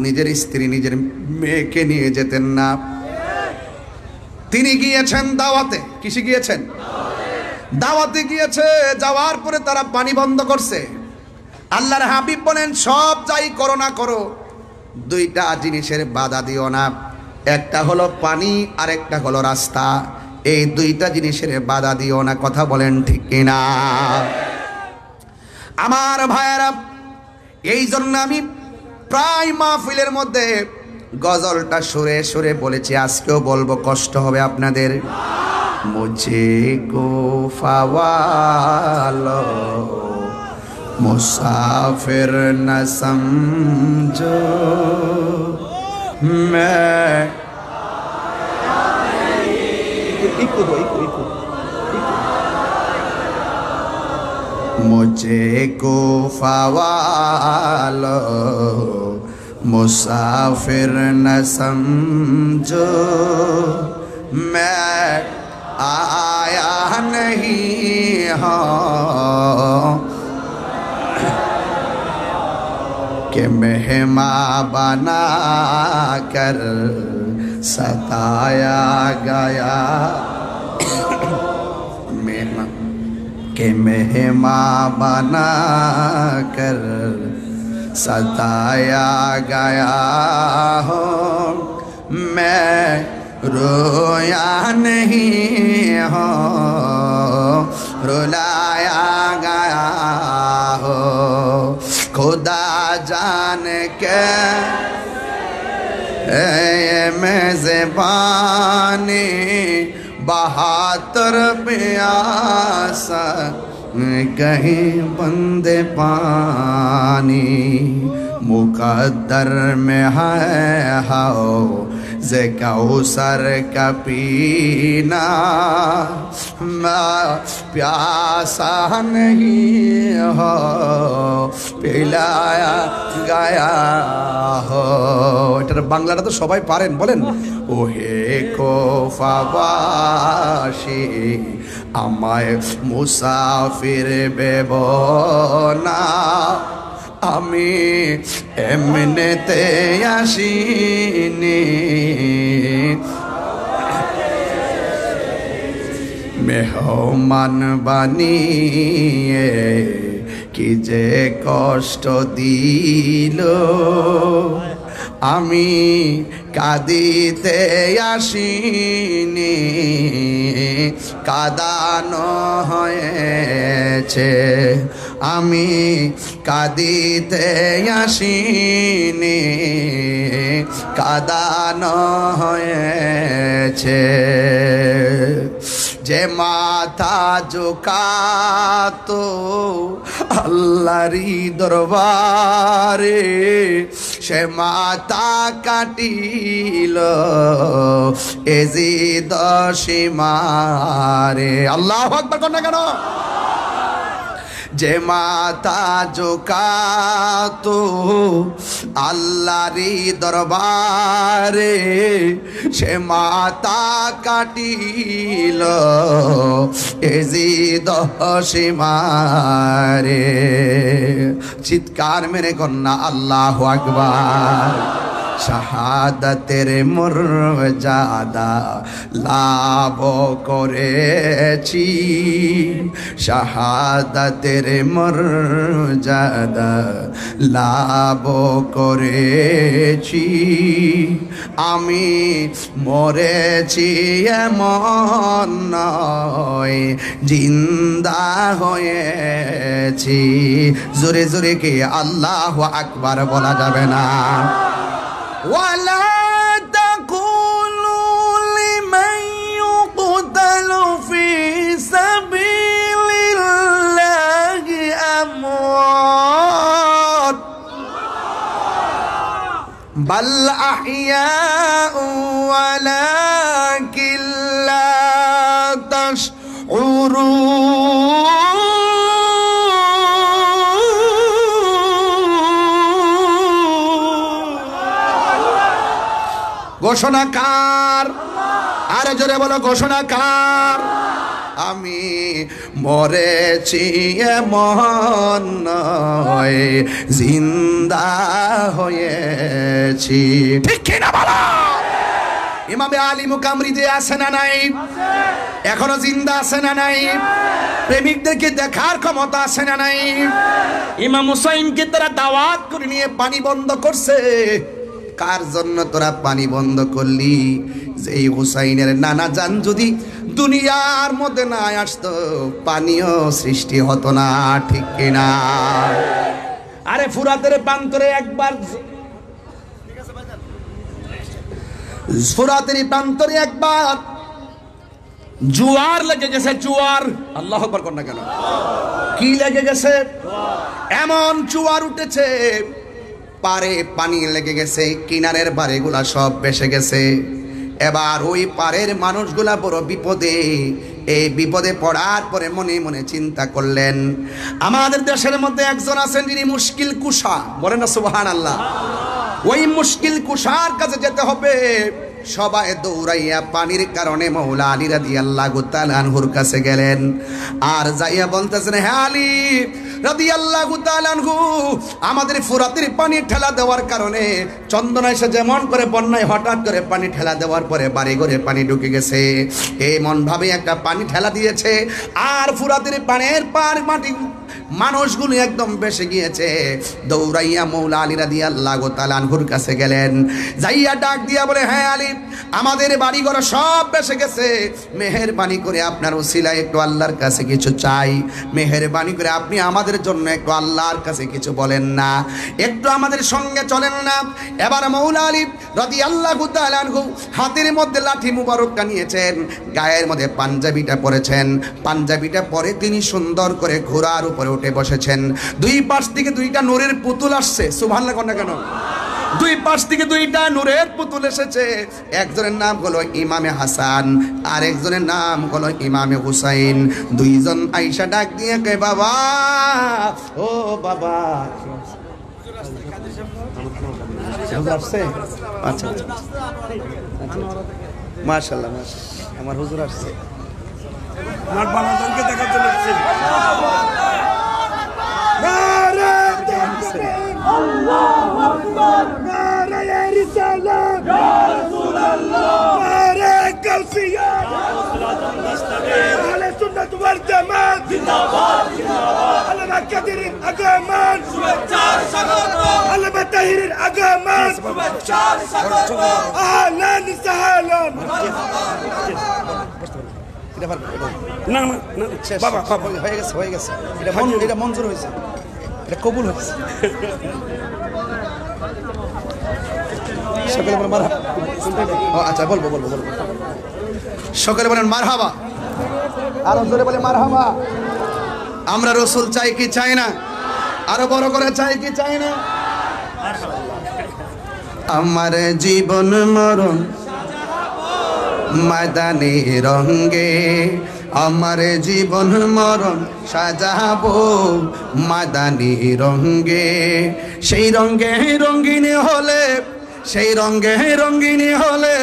নিজের স্ত্রী নিজের মেয়েকে নিয়ে যেতেন না। তিনি গিয়েছেন দাওয়াতে। কিসে গিয়েছেন? দাওয়াতে গিয়েছে। যাওয়ার পরে তারা পানি বন্ধ করছে। আল্লাহর হাবিব বলেন, সব যাই করো না করো, 2টা জিনিসের বাধা দিও না। একটা হলো পানি আর একটা হলো রাস্তা। এই 2টা জিনিসের বাধা দিও না। কথা বলেন ঠিক কিনা? আমার ভাইয়েরা, এই জন্য আমি প্রায় মাহফিলের মধ্যে গজলটা সুরে সুরে বলেছি, আজকেও বলবো, কষ্ট হবে আপনাদের। মুঝে কো ফাওয়ালো মুসাফির না সমঝো मैं मुझे को फवालो मुसाफिर न समझो मैं आया नहीं हूँ कि मेहमान बना कर सताया गया कि मेहमान बना कर सताया गया हो मैं रोया नहीं हो रुलाया गया हो खुदा जान के मेज़बानी 72 प्यासा कहीं बंदे पानी मुकद्दर में है हाओ जे कौसर का पीना प्यासा नहीं हो पिलाया गया हो। এটার বাংলাটা তো সবাই পারেন, বলেন। ওহে খোফাবাসী আমায় মুসাফির ভেব না, আমি এমনিতে আসিনি, মেহমান বানিয়ে কি যে কষ্ট দিল, আমি কাঁদিতে আসিনি, কাঁদানো হয়েছে, আমি কাঁদিতে আসিনি, কাঁদানো হয়েছে। যে মাথা ঝুঁকাতো আল্লাহরই দরবারে সে মাথা কাটিল এজিদ সীমারে। আল্লাহু আকবার কোন না কেন? যে মাথা ঝুঁকাতো আল্লাহরই দরবারে সে মাথা কাটিল এজিদ সীমারে। চিৎকার মেরে কন্যা আল্লাহু আকবার। শাহাদাতের মর্যাদা লাভ করেছি, শাহাদাতের মর্যাদা লাভ করেছি, আমি মরেছি এমন নয় জিন্দা হয়েছি। জোরে জোরে কি আল্লাহু আকবার বলা যাবে না? ولا تقولوا لمن يقتل في سبيل الله أموات বাল আহইয়াউ ওয়ালাকিন লা তাশউরুন। ঘোষণাকার, আরে জোরে বলো ঘোষণাকার। আমি মরেছি এমন নয়, জিন্দা হয়েছি। ঠিক কিনা বলো? ইমামে আলী মুকামরি যে আছে না নাই? এখনো জিন্দা আছে না নাই? প্রেমিকদেরকে দেখার ক্ষমতা আছে না নাই? ইমাম হুসাইনকে তারা দাওয়াত করে নিয়ে পানি বন্ধ করছে। কার জন্য তোরা পানি বন্ধ করলি? যে এই হুসাইনের নানা জান যদি দুনিয়ার মধ্যে না আসতো, পানিও সৃষ্টি হতো না। ঠিক কিনা? আরে ফুরাতের প্রান্তরে একবার, ফুরাতের প্রান্তরে একবার জোয়ার লেগে গেছে। জোয়ার, আল্লাহু আকবার কর না কেন? কি লেগে গেছে? এমন জোয়ার উঠেছে, পারে পানি লেগে গেছে, কিনারের বাড়িগুলা সব ভেসে গেছে। এবার ওই পারের মানুষগুলা বড় বিপদে। এই বিপদে পড়ার পরে মনে মনে চিন্তা করলেন, আমাদের দেশের মধ্যে একজন আছেন যিনি মুশকিল কুশা, বলেন না সুবহানাল্লাহ। ওই মুশকিল কুশার কাছে যেতে হবে। সবাই দৌড়াইয়া পানির কারণে মৌলা আলী রাদিয়াল্লাহু তাআলা আনহুর কাছে গেলেন। আর যাইয়া বলতেছেন, হে আলী রাদিয়াল্লাহু তাআলা আনহু, আমাদের ফুরাতের পানি ঠেলা দেওয়ার কারণে চন্দনা এসে যেমন করে বন্যায় হঠাৎ করে পানি ঠেলা দেওয়ার পরে বাড়ি ঘরে পানি ঢুকে গেছে, এমন ভাবে একটা পানি ঠেলা দিয়েছে। আর ফুরাতের পানির পার মাটি মানুষগুলো একদম বেসে গিয়েছে। দৌড়াইয়া মৌলা আলী রাদিয়াল্লাহু তাআলা আনহুর কাছে গেলেন। যাইয়া ডাক দিয়া বলে, হ্যাঁ আলী, আমাদের বাড়ি ঘর সব বেসে গেছে, মেহেরবানি করে আপনার ওসিলায় একটু আল্লাহর কাছে কিছু চাই। মেহেরবানি করে আপনি আমাদের জন্য একটু আল্লাহর কাছে কিছু বলেন না, একটু আমাদের সঙ্গে চলেন না। এবার মৌলা আলী রাদিয়াল্লাহু তাআলা আনহু হাতের মধ্যে লাঠি মুবারকটা নিয়েছেন, গায়ের মধ্যে পাঞ্জাবিটা পরেছেন। পাঞ্জাবিটা পরে তিনি সুন্দর করে ঘোড়ার উপরে উঠে বসেছেন। দুই পাশ থেকে দুইটা নূরের পুতুল আসছে। সুবহানাল্লাহ কর না কেন? দুই পাশ থেকে দুইটা নূরের পুতুল এসেছে। একজনের নাম হলো ইমামে হাসান, আর একজনের নাম হলো ইমামে হুসাইন। দুইজন আয়েশা ডাক দিয়ে কে, বাবা, ও বাবা। আসছে? আচ্ছা আচ্ছা, মাশাআল্লাহ মাশাআল্লাহ, আমার হুজুর আসছে। আমার বাবাকে দেখার জন্য আসছে। আল্লাহু আকবার, নারে রিসালাত, ইয়া রাসূলুল্লাহ, নারে গাউসিয়া, ইয়া রাসূলুল্লাহ, আহলে সুন্নাত ওয়াল জামাত জিন্দাবাদ জিন্দাবাদ, আলমা কাদিরের আগমন, শুভেচ্ছার স্বাগত, আলমা তাহিরের আগমন, শুভেচ্ছার স্বাগত, আহলান সাহলান। না না না বাবা বাবা, হয়ে গেছে হয়ে গেছে, এটা মঞ্জুর হয়েছে, এটা কবুল হয়েছে। সকলে বলেন মারহাবা। আচ্ছা বলবো বলবো বলবো। সকলে বলেন মারহাবা, আরো জোরে বলে মারহাবা। আমরা রসুল চাই কি চাই না? আরো বড় করে চাই কি চাই না? আমার জীবন মরণ মাদানী রঙ্গে, আমার জীবন মরণ সাজাবো মাদানী রঙ্গে। সেই রঙ্গে রঙ্গিনী হলে, সেই রঙ্গে রঙ্গিনী হলে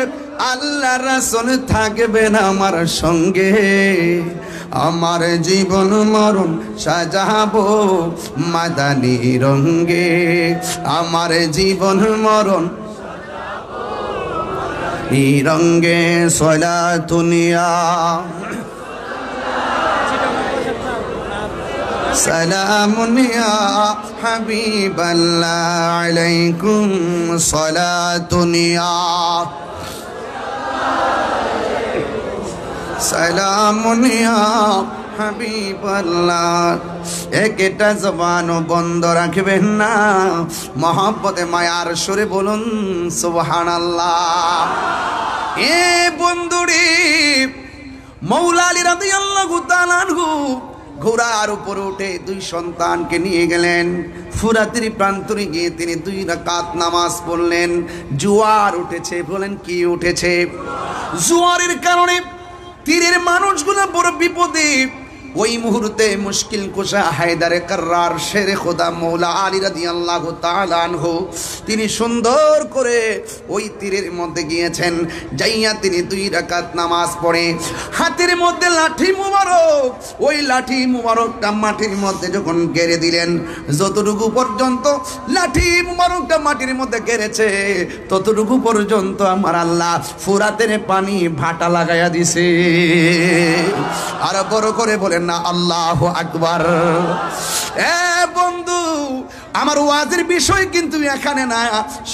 আল্লাহ রাসূল থাকবেন আমার সঙ্গে। আমার জীবন মরণ সাজাবো মাদানী রঙ্গে, আমার জীবন মরণ এই রঙ্গে। সলাতুনিয়া সালামুনিয়া হাবিবাল্লাহ আলাইকুম সলাতুনিয়া সালামুনিয়া হাবিবাল্লাহ। একটা জবান বন্ধ রাখবেন না, মহব্বতে মায়ার সুরে বলুন সুবহানাল্লাহ। এ বন্ধুরি, মৌলা আলী রাদিয়াল্লাহু তাআলা আনহু ঘোড়ার উপরে উঠে দুই সন্তানকে নিয়ে গেলেন ফুরাতের প্রান্তরে গিয়ে তিনি 2 রাকাত নামাজ পড়লেন। জোয়ার উঠেছে, বলেন কি উঠেছে? জোয়ারের কারণে তীরের মানুষগুলো বড় বিপদে। ওই মুহূর্তে মুশকিল কুশা হায়দারে কাররার শেরে খোদা মৌলা আলী রাদিয়াল্লাহু তাআলা আনহু তিনি সুন্দর করে ওই তীরের মধ্যে গিয়েছেন। যাইয়া তিনি 2 রাকাত নামাজ পড়ে হাতের মধ্যে লাঠি মুবারক, ওই লাঠি মুবারকটা মাটির মধ্যে যখন গেড়ে দিলেন, যতটুকু পর্যন্ত লাঠি মুবারকটা মাটির মধ্যে গেড়েছে ততটুকু পর্যন্ত আমার আল্লাহ ফুরাতের পানি ভাটা লাগাইয়া দিছে। আর বড় করে বলেন না আল্লাহু আকবার। বন্ধু, আমার ওয়াজের বিষয় কিন্তু এখানে না,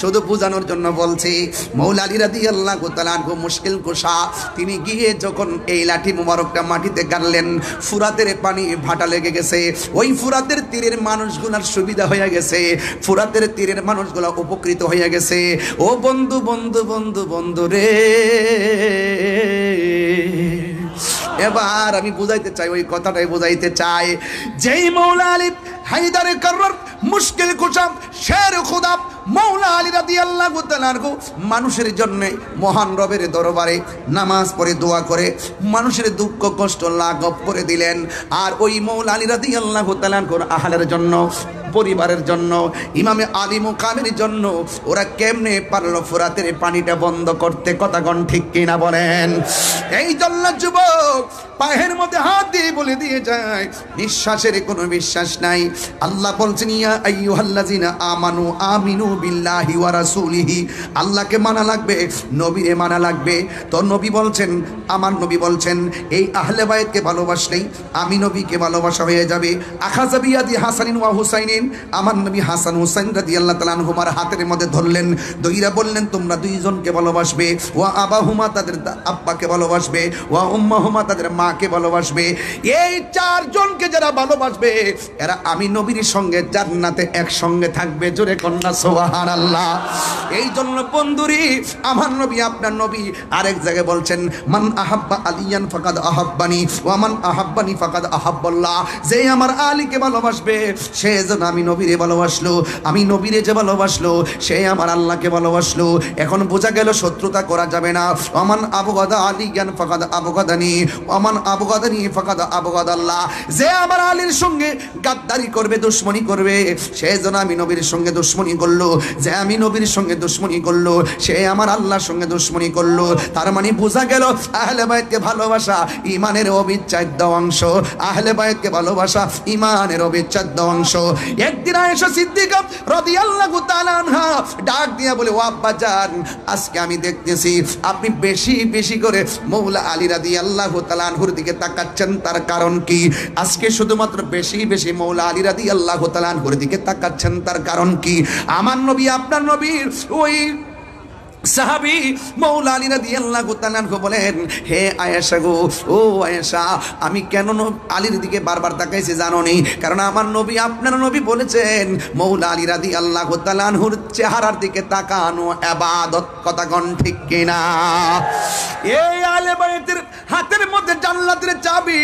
শুধু বোঝানোর জন্য বলছি। মৌলা আলী রাদিয়াল্লাহু তাআলা আনহু মুশকিল কুশা তিনি গিয়ে যখন এই লাঠি মুবারকটা মাটিতে গাড়লেন, ফুরাতের পানি ভাটা লেগে গেছে। ওই ফুরাতের তীরের মানুষগুলোর সুবিধা হয়ে গেছে, ফুরাতের তীরের মানুষগুলো উপকৃত হয়ে গেছে। ও বন্ধু বন্ধু বন্ধু বন্ধু রে, এবার আমি বুঝাইতে চাই, ওই কথাটাই বুঝাইতে চাই। যেই মৌলা আলী হায়দারে কাররার মুশকিল কুশা শের খোদা মৌলা আলী রাদিয়াল্লাহু তাআলা আনহু মানুষের জন্য মহান রবের দরবারে নামাজ পড়ে দোয়া করে মানুষের দুঃখ কষ্ট লাঘব করে দিলেন। আর ওই মৌলা আলী রাদিয়াল্লাহু তাআলা আনহুর আহলের জন্য, পরিবারের জন্য, ইমামে আলী মুকামের জন্য ওরা কেমনে পারলো ফুরাতের পানিটা বন্ধ করতে? কথাগণ ঠিক কিনা বলেন? এই জন্য যুবক পায়ের মধ্যে হাত দিয়ে বলে দিয়ে যায়, নিঃশ্বাসের কোনো বিশ্বাস নাই। আল্লাহ বলছেন ইয়া আইয়ুহাল্লাযিনা আমানু আমিনু বিল্লাহি ওয়া রাসূলিহি, আল্লাহকে মানা লাগবে, নবীরে মানা লাগবে। তো নবী বলছেন, আমার নবী বলছেন এই আহলে বাইতকে ভালোবাসলেই আমি নবীকে ভালোবাসা হয়ে যাবে। আখাযা বিয়াদি হাসানিন ওয়া হুসাইনিন, আমার নবী হাসান হুসাইন রাদিয়াল্লাহু তাআলা আনহুমার হাতের মধ্যে ধরলেন, দইরা বললেন তোমরা দুইজনকে ভালোবাসবে। ওয়া আবাহুমা, তাদের আব্বাকে ভালোবাসবে। ওয়া উম্মাহুমা, তাদের মাকে ভালোবাসবে। এই 4 জনকে যারা ভালোবাসবে এরা আমি নবীর সঙ্গে জান্নাতে একসঙ্গে থাকবে। জোরে কন্যা সুবহানাল্লাহ। এই জন্য বন্ধুরি আমার নবী, আপনার নবী আরেক জায়গায় বলছেন মান আহাব্বা আলিয়ান ফাকাদ আহাব্বানি ওয়া মান আহাব্বানি ফাকাদ আহাব্বাল্লাহ, যে আমার আলীকে ভালোবাসবে সে যেন আমি নবীরে ভালোবাসলো, আমি নবীরে যে ভালোবাসলো সে আমার আল্লাহকে ভালোবাসলো। এখন বোঝা গেল শত্রুতা করা যাবে না। ওমান আবগাদা আলিয়ান ফাকাদ আবগাদানি ওমান আবগাদানি ফাকাদ আবগাদাল্লাহ, যে আমার আলীর সঙ্গে গাদ্দারি করবে, দুশমনি করবে, সে যেন আমি নবীর সঙ্গে দুশমনি করলো। যে আমি নবীর সঙ্গে দুশমনি করলো সে আমার আল্লাহর সঙ্গে দুশমনি করলো। তার মানে বোঝা গেল আহলে বাইতকে ভালোবাসা ইমানের অবিচ্ছেদ্য অংশ। আহলে বাইতকে ভালোবাসা ইমানের অবিচ্ছেদ্য অংশ। একদিন আয়েশা সিদ্দিকা রাদিয়াল্লাহু তাআলা আনহা ডাক দিয়া বলে, ও আব্বা জান, আজকে আমি দেখতেছি আপনি বেশি বেশি করে মৌলা আলী রাদিয়াল্লাহু তাআলা আনহুর দিকে তাকাচ্ছেন, তার কারণ কি? আজকে শুধুমাত্র বেশি বেশি মৌলা আলী রাদিয়াল্লাহু তাআলা আনহুর দিকে তাকাচ্ছেন, তার কারণ কি? আমার নবী, আপনার নবীর ওই সাহাবী মৌলা আলী রাদিয়াল্লাহু তাআলা আনহু বলেন, হে আয়েশা গো, ও আয়েশা, আমি কেন আলীর দিকে বারবার তাকাইছি জানো নি? কারণ আমার নবী, আপনার নবী বলেছেন মৌলা আলী রাদিয়াল্লাহু তাআলা আনহুর চেহারার দিকে তাকানো ইবাদত। কথা কোন ঠিক কিনা? এই আহলে বাইতের হাতের মধ্যে জান্নাতের চাবি।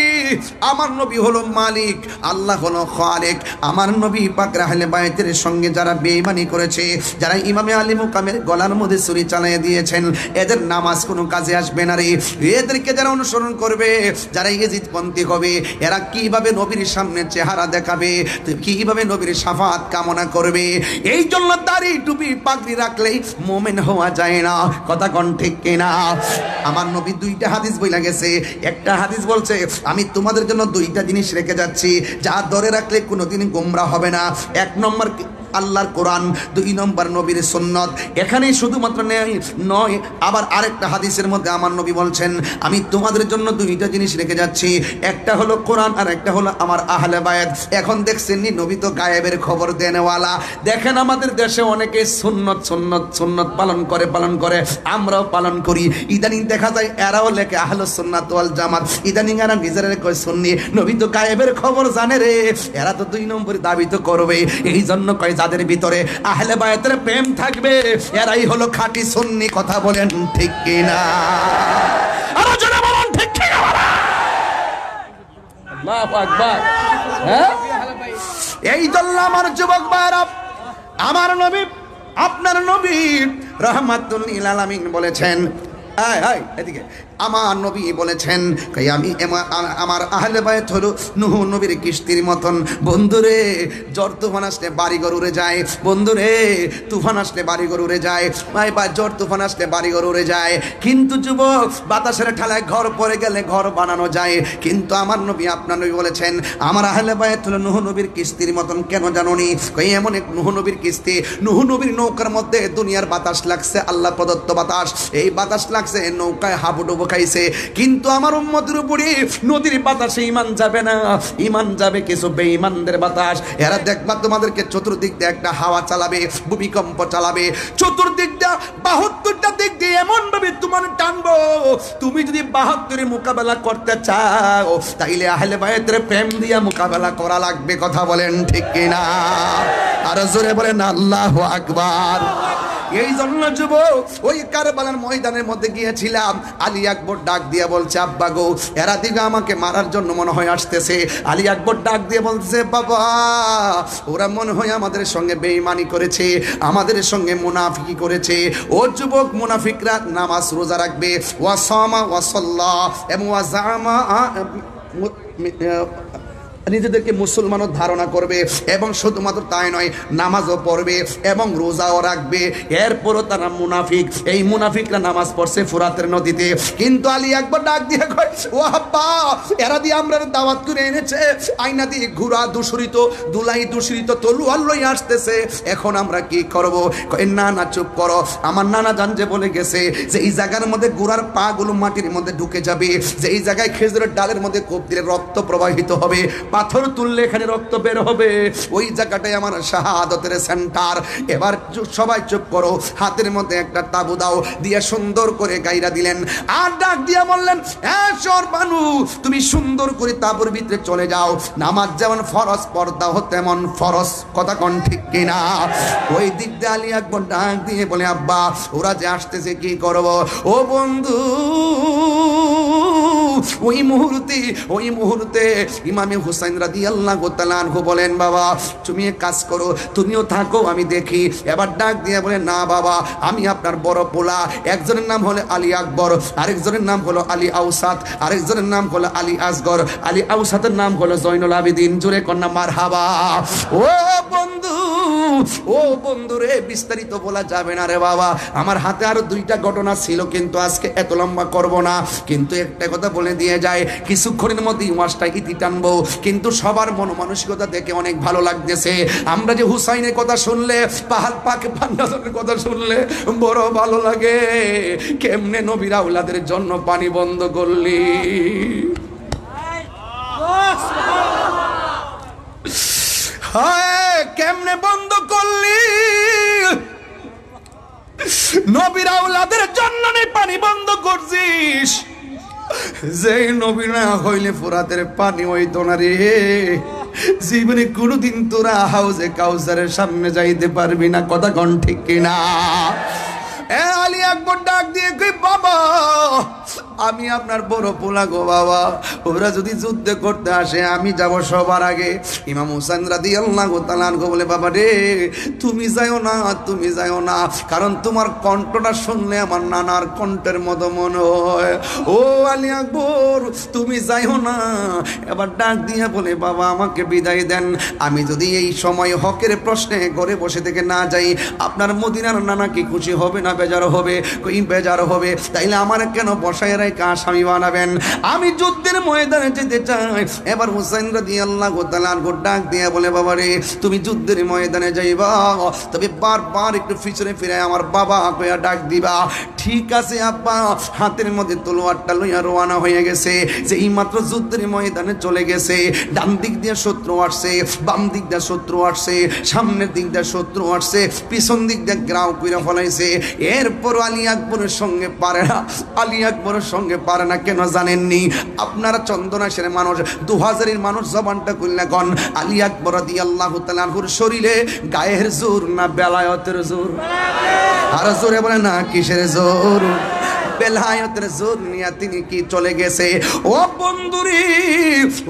আমার নবী হলো মালিক, আল্লাহ হলো খালিক। আমার নবী পাক আহলে বাইতের সঙ্গে যারা বেঈমানি করেছে, যারা ইমামে আলী মুকামের গলার মধ্যে ছুরি চালিয়ে দিয়েছেন, এদের নামাজ কোনো কাজে আসবে না রে। এদেরকে যারা অনুসরণ করবে, যারা ইজিদপন্থী হবে, এরা কিভাবে নবীর সামনে চেহারা দেখাবে, কিভাবে নবীর শাফাত কামনা করবে? এই জন্য দাড়ি টুপি পাগড়ি রাখলেই মুমিন হওয়া যায় না। কথা কোন ঠিক কিনা? আমার নবী 2টা হাদিস বইলা গেছে। একটা হাদিস বলছে আমি তোমাদের জন্য 2টা জিনিস রেখে যাচ্ছি, যা ধরে রাখলে কোনোদিন গোমরা হবে না। 1 নম্বর আল্লাহর কোরআন, 2 নম্বর নবীর সুন্নত। এখানে শুধুমাত্র নয়, আবার আরেকটা হাদিসের মধ্যে আমার নবী বলছেন আমি তোমাদের জন্য 2টা জিনিস রেখে যাচ্ছি, একটা হলো কোরআন আর একটা হলো আমার আহলে বায়াত। এখন দেখছেন নি, নবী তো গায়েবের খবর দেনেওয়ালা। দেখেন আমাদের দেশে অনেকে সুন্নত সুন্নত সুন্নত পালন করে, আমরাও পালন করি। ইদানিং দেখা যায় এরাও লেখে আহলুস সুন্নাত ওয়াল জামাত, ইদানিং এরা নিজেরা কয় সুন্নি। নবী তো গায়েবের খবর জানে রে, এরা তো 2 নম্বর দাবি তো করবে। এই জন্য কয় যাদের ভিতরে আহলে বায়াতের প্রেম থাকবে এরাই হলো খাঁটি সুন্নি। কথা বলেন ঠিক কিনা? আরো জোরে বলুন ঠিক কিনা? আল্লাহু আকবার। হ্যাঁ, এই জন্য আমার যুবক ভাইরা, আমার নবী, আপনার নবী রাহমাতুল লিল আলামিন বলেছেন, এদিকে আমার নবী বলেছেন, আমি আমার আহলে বায়ত হলো নূহ নবীর কিস্তির মতন। বন্ধুরে, জ্বর তুফান আসলে বাড়িঘর উড়ে যায়। বন্ধুরে, তুফান আসলে বাড়িঘর উড়ে যায়। বা জ্বর তুফান আসলে বাড়িঘর উড়ে যায়, কিন্তু যুবক বাতাসের ঠালায় ঘর পড়ে গেলে ঘর বানানো যায়। কিন্তু আমার নবী, আপনার নবী বলেছেন, আমার আহলে বায়ত হলো নূহ নবীর কিস্তির মতন। কেন জানোনি? এমন এক নূহ নবীর কিস্তি, নূহ নবীর নৌকার মধ্যে দুনিয়ার বাতাস লাগছে, আল্লাহ প্রদত্ত বাতাস। এই বাতাস লাগছে, নৌকায় হাবুডুবু খাইছে, কিন্তু আমার উম্মতের উপরে নদীর বাতাসে ইমান যাবে না, ইমান যাবে কিছু বেঈমানদের বাতাস। এরা দেখবা তোমাদেরকে চতুর্দিক দিয়ে একটা হাওয়া চালাবে, ভূমিকম্প চালাবে, চতুর্দিক দিয়ে 72টা দিক দিয়ে এমন ভাবে তোমার টানবো। তুমি যদি 72-এর মোকাবেলা করতে চাও, তাইলে আহলে বায়তের প্রেম দিয়া মোকাবেলা করা লাগবে। কথা বলেন ঠিক কিনা? আর জোরে বলেন আল্লাহু আকবার। এই জন্য যুবক ওই কারবালার ময়দানের মধ্যে গিয়েছিলাম, আলী আকবর ডাক দিয়ে বলছে, আব্বা গো, এরা দিকে আমাকে মারার জন্য মনে হয় আসতেছে। আলী আকবর ডাক দিয়ে বলছে, বাবা, ওরা মনে হয় আমাদের সঙ্গে বেঈমানি করেছে, আমাদের সঙ্গে মুনাফিকি করেছে। ও যুবক, মুনাফিকরা নামাজ রোজা রাখবে, ওয়া সামা ওয়া সাল্লা এবং ওয়া জামা, নিজেদেরকে মুসলমানও ধারণা করবে, এবং শুধুমাত্র তাই নয়, নামাজও পড়বে এবং রোজাও রাখবে। এরপরও তারা মুনাফিক। এই মুনাফিকরা নামাজ পড়ছে ফুরাতের নদীতে। কিন্তু আলী আকবর ডাক দিয়ে কয়, ও আব্বা, এরা দিয়ে আমরা দাওয়াত করে এনেছে, আয়না দিয়ে ঘোড়া দূষিত, দুলাই দূষিত, তলোয়ার লই আসতেছে, এখন আমরা কি করব? কয়, না না, চুপ করো। আমার নানা জান যে বলে গেছে যে এই জায়গার মধ্যে ঘোড়ার পা গুলো মাটির মধ্যে ঢুকে যাবে, যে এই জায়গায় খেজুরের ডালের মধ্যে কোপ দিলে রক্ত প্রবাহিত হবে, পাথর তুললে এখানে রক্ত বের হবে, ওই জায়গাটাই আমার শাহাদাতের সেন্টার। এবার সবাই চুপ করো, হাতের মধ্যে একটা তাবু দাও, দিয়ে সুন্দর করে গাইরা দিলেন। আর ডাক দিয়ে বললেন, শোর বানু, তুমি সুন্দর করে তাবুর ভিতরে চলে যাও, নামাজ যেমন ফরজ পর্দা তেমন ফরজ। কথা কোন ঠিক কিনা? ওই দিক দিয়ে আলী আকবর ডাক দিয়ে বলে, আব্বা, ওরা যে আসতেছে কি করব? ও বন্ধু, ওই মুহূর্তে ইমামে হুসাইন রাদিয়াল্লাহু তাআলা আনহু বলেন, বাবা, তুমি এক কাজ করো, তুমিও থাকো, আমি দেখি। এবার ডাক দিয়ে বলে, না বাবা, আমি আপনার বড় পোলা। একজনের নাম হলো আলী আকবর, আরেকজনের নাম হলো আলী আউসাত, আরেকজনের নাম হলো আলী আসগর, আলী আউসাতের নাম হলো জয়নুল আবেদিন। জোরে কন্যা মারহাবা। ও বন্ধু, ও বন্ধু রে, বিস্তারিত বলা যাবে না রে বাবা, আমার হাতে আরো 2টা ঘটনা ছিল, কিন্তু আজকে এত লম্বা করব না। কিন্তু একটা কথা বলে দিয়ে যায়, কিছুক্ষণের মধ্যেই ওয়াজটা ইতি টানবো। কিন্তু সবার মন মানসিকতা দেখে অনেক ভালো লাগতেছে। আমরা যে হুসাইনের কথা শুনলে, পাহাড় পাকে পান্ডাদের কথা শুনলে বড় ভালো লাগে। কেমনে নবীর আওলাদের জন্য পানি বন্ধ করলি, হায় কেমনে বন্ধ করলি, নবীর আওলাদের জন্য পানি বন্ধ করছিস। যেই নবী না হইলে ফুরাতের পানি হইতো না রে। জীবনে কোনোদিন তোরা হাউজে কাউসারের সামনে যাইতে পারবি না। কথা কোন ঠিক কিনা? আলী আকবর ডাক দিয়ে কই, বাবা, আমি আপনার বড় পোলা গো বাবা, ওরা যদি যুদ্ধ করতে আসে আমি যাব সবার আগে। ইমাম হুসাইন রাদিয়াল্লাহু তাআলা আনহু বলে, বাবা রে, তুমি যাও না, তুমি যাও না, কারণ তোমার কণ্ঠটা শুনলে আমার নানার কণ্ঠের মতো মনে হয়। ও আলী আকবর, তুমি যাও না। এবার ডাক দিয়ে বলে, বাবা, আমাকে বিদায় দেন। আমি যদি এই সময় হকের প্রশ্নে ঘরে বসে থেকে না যাই, আপনার মদিনার নানা কি খুশি হবে না বেজার হবে? কই বেজার হবে। তাইলে আমার কেন বসায় রেখে আসামি বানাবেন? আমি যুদ্ধের ময়দানে যেতে চাই। এবার হুসাইন রাদিয়াল্লাহু তাআলা আনহু ডাক দিয়ে বলে, বাবা রে, তুমি যুদ্ধের ময়দানে যাইবা, তবে বারবার একটু পিছনে ফিরে আমার বাবা কইয়া ডাক দিবা। ঠিক আছে আব্বা। হাতের মধ্যে তলোয়ারটা লইয়া রওনা হয়ে গেছে। যে এই মাত্র যুদ্ধের ময়দানে চলে গেছে। ডান দিক দিয়ে শত্রু আসছে, বাম দিক দিয়ে শত্রু আসছে, সামনের দিক দিয়ে শত্রু আসছে, পিছন দিক দিয়ে গ্রাউ কইরা ফলাইছে। এরপর আলী আকবরের সঙ্গে পারে না, আলী আকবরের সঙ্গে পারে না। কেন জানেননি? আপনারা চন্দনাশের মানুষ, 2000-এর মানুষ, জবানটা খুললে গন, আলী আকবর রাদিয়াল্লাহু তাআলা আনহুর শরীরে গায়ের জোর না বেলায়েতের জোর? আর জোরে বলে না কিসের জোর? বেলায়েতের জোর নিয়ে তিনি কি চলে গেছে। ও বন্ধুরে,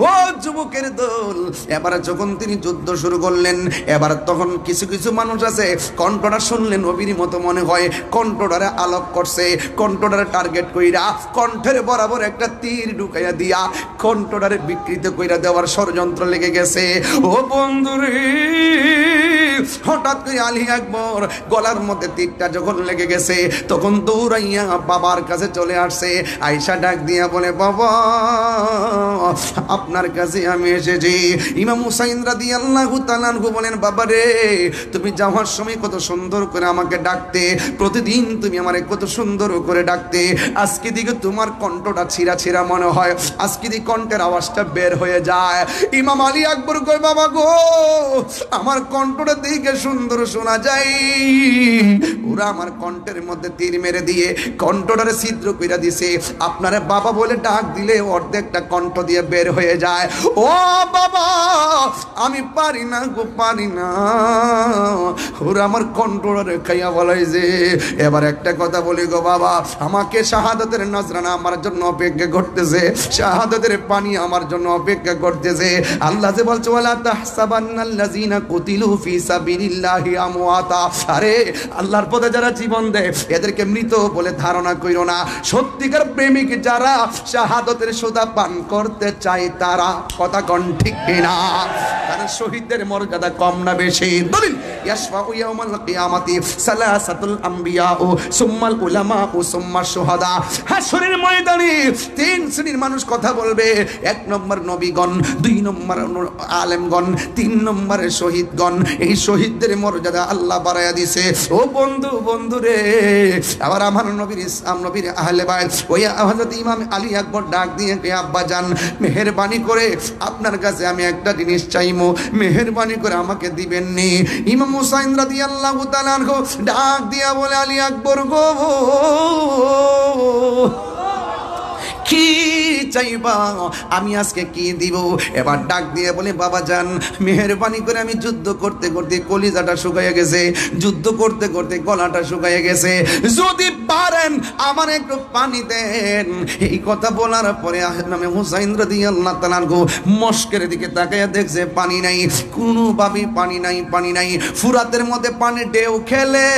ও যুবকের দল, এবার যখন তিনি যুদ্ধ শুরু করলেন, এবার তখন কিছু কিছু মানুষ আছে কণ্ঠটা শুনলে নবীর মতো মনে হয়, কণ্ঠটারে আলোক করছে, কণ্ঠটারে টার্গেট কইরা কণ্ঠের বরাবর একটা তীর ঢুকাইয়া দিয়া কণ্ঠটারে বিকৃত কইরা দেওয়ার ষড়যন্ত্র লেগে গেছে। ও বন্ধুরে, হঠাৎ করে আলী আকবর গলার মধ্যে তীরটা যখন লেগে গেছে, তখন দৌড়াইয়া বাবার কাছে চলে আসছে। আয়েশা ডাক দিয়া বলে, বাবা আপনার কাছে আমি এসেছি। ইমাম হুসাইন রাদিয়াল্লাহু তাআলা আনহু বলেন, বাবা রে, তুমি যাওয়ার সময় কত সুন্দর করে আমাকে ডাকতে, প্রতিদিন তুমি আমারে কত সুন্দর করে ডাকতে, আজকে দিকে তোমার কণ্ঠটা ছিঁড়া ছিঁড়া মনে হয়, আজকে দিকে কণ্ঠের আওয়াজটা বের হয়ে যায়। ইমাম আলী আকবর কয়, বাবা গো, আমার কণ্ঠটা দিকে সুন্দর শোনা যায়, ওরা আমার কণ্ঠের মধ্যে তীর মেরে দিয়ে কণ্ঠটারে ছিদ্র কইরা দিছে, আপনারে বাবা বলে ডাক দিলে অর্ধেকটা কণ্ঠ দিয়ে বের হয়ে যায়। ও বাবা, আমি পারি না গো, পারি না, ওরা আমার কণ্ঠটারে খাইয়া বলাই যে। এবার একটা কথা বলি গো বাবা, আমাকে শাহাদাতের নজরানা আমার জন্য অপেক্ষা করতেছে, শাহাদাতের পানি আমার জন্য অপেক্ষা করতেছে। আল্লাহ যে বলছে, ওয়ালা তাহসাবান্নাল্লাযিনা কুতিলু ফি সাবিলিল্লাহি আমওয়াতা, আরে আল্লাহর পথে যারা জীবন দেয় এদেরকে মৃত বলে ধারণা কইরো না। সত্যিকার প্রেমিক যারা শাহাদাতের সুধা পান করতে চায় তারা, কথা কোন ঠিক কিনা? কারণ শহীদদের মর্যাদা কম না বেশি? দলিল, ইয়াশফাউ ইয়াউমাল কিয়ামাতি সালাসাতুল আম্বিয়া ও সুম্মাল উলামা ও সুম্মা শুহাদা। হাশরের ময়দানে তিন শ্রেণীর মানুষ কথা বলবে। এক নম্বর নবীগণ, দুই নম্বর আলেমগণ, তিন নম্বরে শহীদগণ। এই শহীদদের মর্যাদা আল্লাহ বাড়াইয়া দিছে। ও বন্ধু, বন্ধু রে, আবার আমার নবীর ইসলাম নবীর আহলে বাইত ওই হযরত ইমাম আলী আকবর ডাক দিয়ে কে, আব্বা জান, মেহেরবানি করে আপনার কাছে আমি একটা জিনিস চাইমু, মেহেরবানি করে আমাকে দিবেন নি। ইমাম হুসাইন রাদিয়াল্লাহু তাআলা আনহু ডাক দিয়া বলে, আলী আকবর গো, কি চাইবা, আমি আজকে কি দিব? এবার ডাক দিয়ে বলে, বাবা জান, মেহেরবানি করে আমি যুদ্ধ করতে করতে কলিজাটা শুকাইয়া গেছে, যুদ্ধ করতে করতে গলাটা শুকাইয়া গেছে, যদি পারেন আমার একটু পানি দেন। এই কথা বলার পরে ইমাম হুসাইন রাদিয়াল্লাহু তাআলা আনহু মস্কের দিকে তাকাইয়া দেখছে পানি নাই, কোনোভাবেই পানি নাই, পানি নাই। ফুরাতের মধ্যে পানি ঢেউ খেলে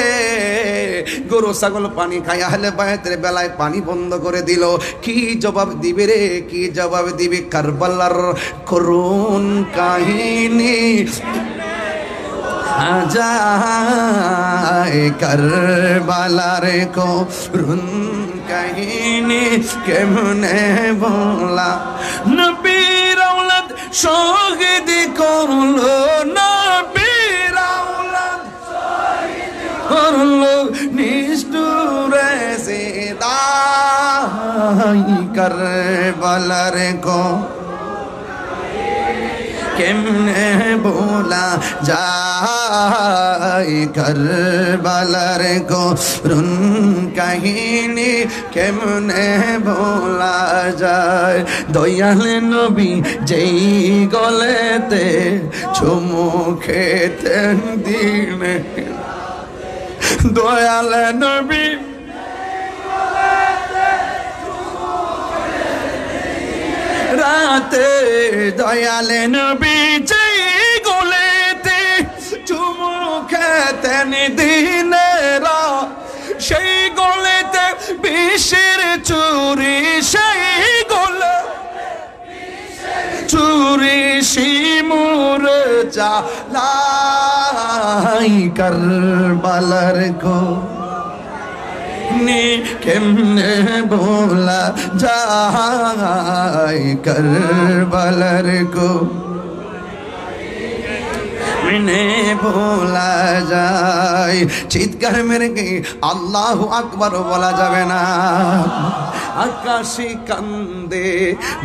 গরু ছাগল পানি খায়, আহলে বায়তের বেলায় পানি বন্ধ করে দিল। কি জবাব দিবে রে, কি জবাব দিবে? কারবালার করুণ কাহিনী আজায়, কারবালার করুণ কাহিনী কেমনে বলা। নবীর আওলাদ শহীদ করলো, নবীর আওলাদ শহীদ করলো, নিষ্ঠুরে জিদাই, কারবালার কো কেমনে বলা যায়, কারবালার করুণ কাহিনী কেমনে বলা যায়। দয়াল নবী যেই গলেতে চুমু খেতেন দিনে, দয়াল নবী রাতে, দয়াল নবী যেই গলেতে চুমু খেতেন দিনেরা, সেই গলেতে বিষের চুরি, সেই গলে চুরি শিমুর জ্বালাই, কারবালার গো কেমনে বলা যায়, কারবালার গো কেমনে বলা যায়। চিৎকার মেরে কি আল্লাহু আকবার বলা যাবে না? আকাশে কান্দে,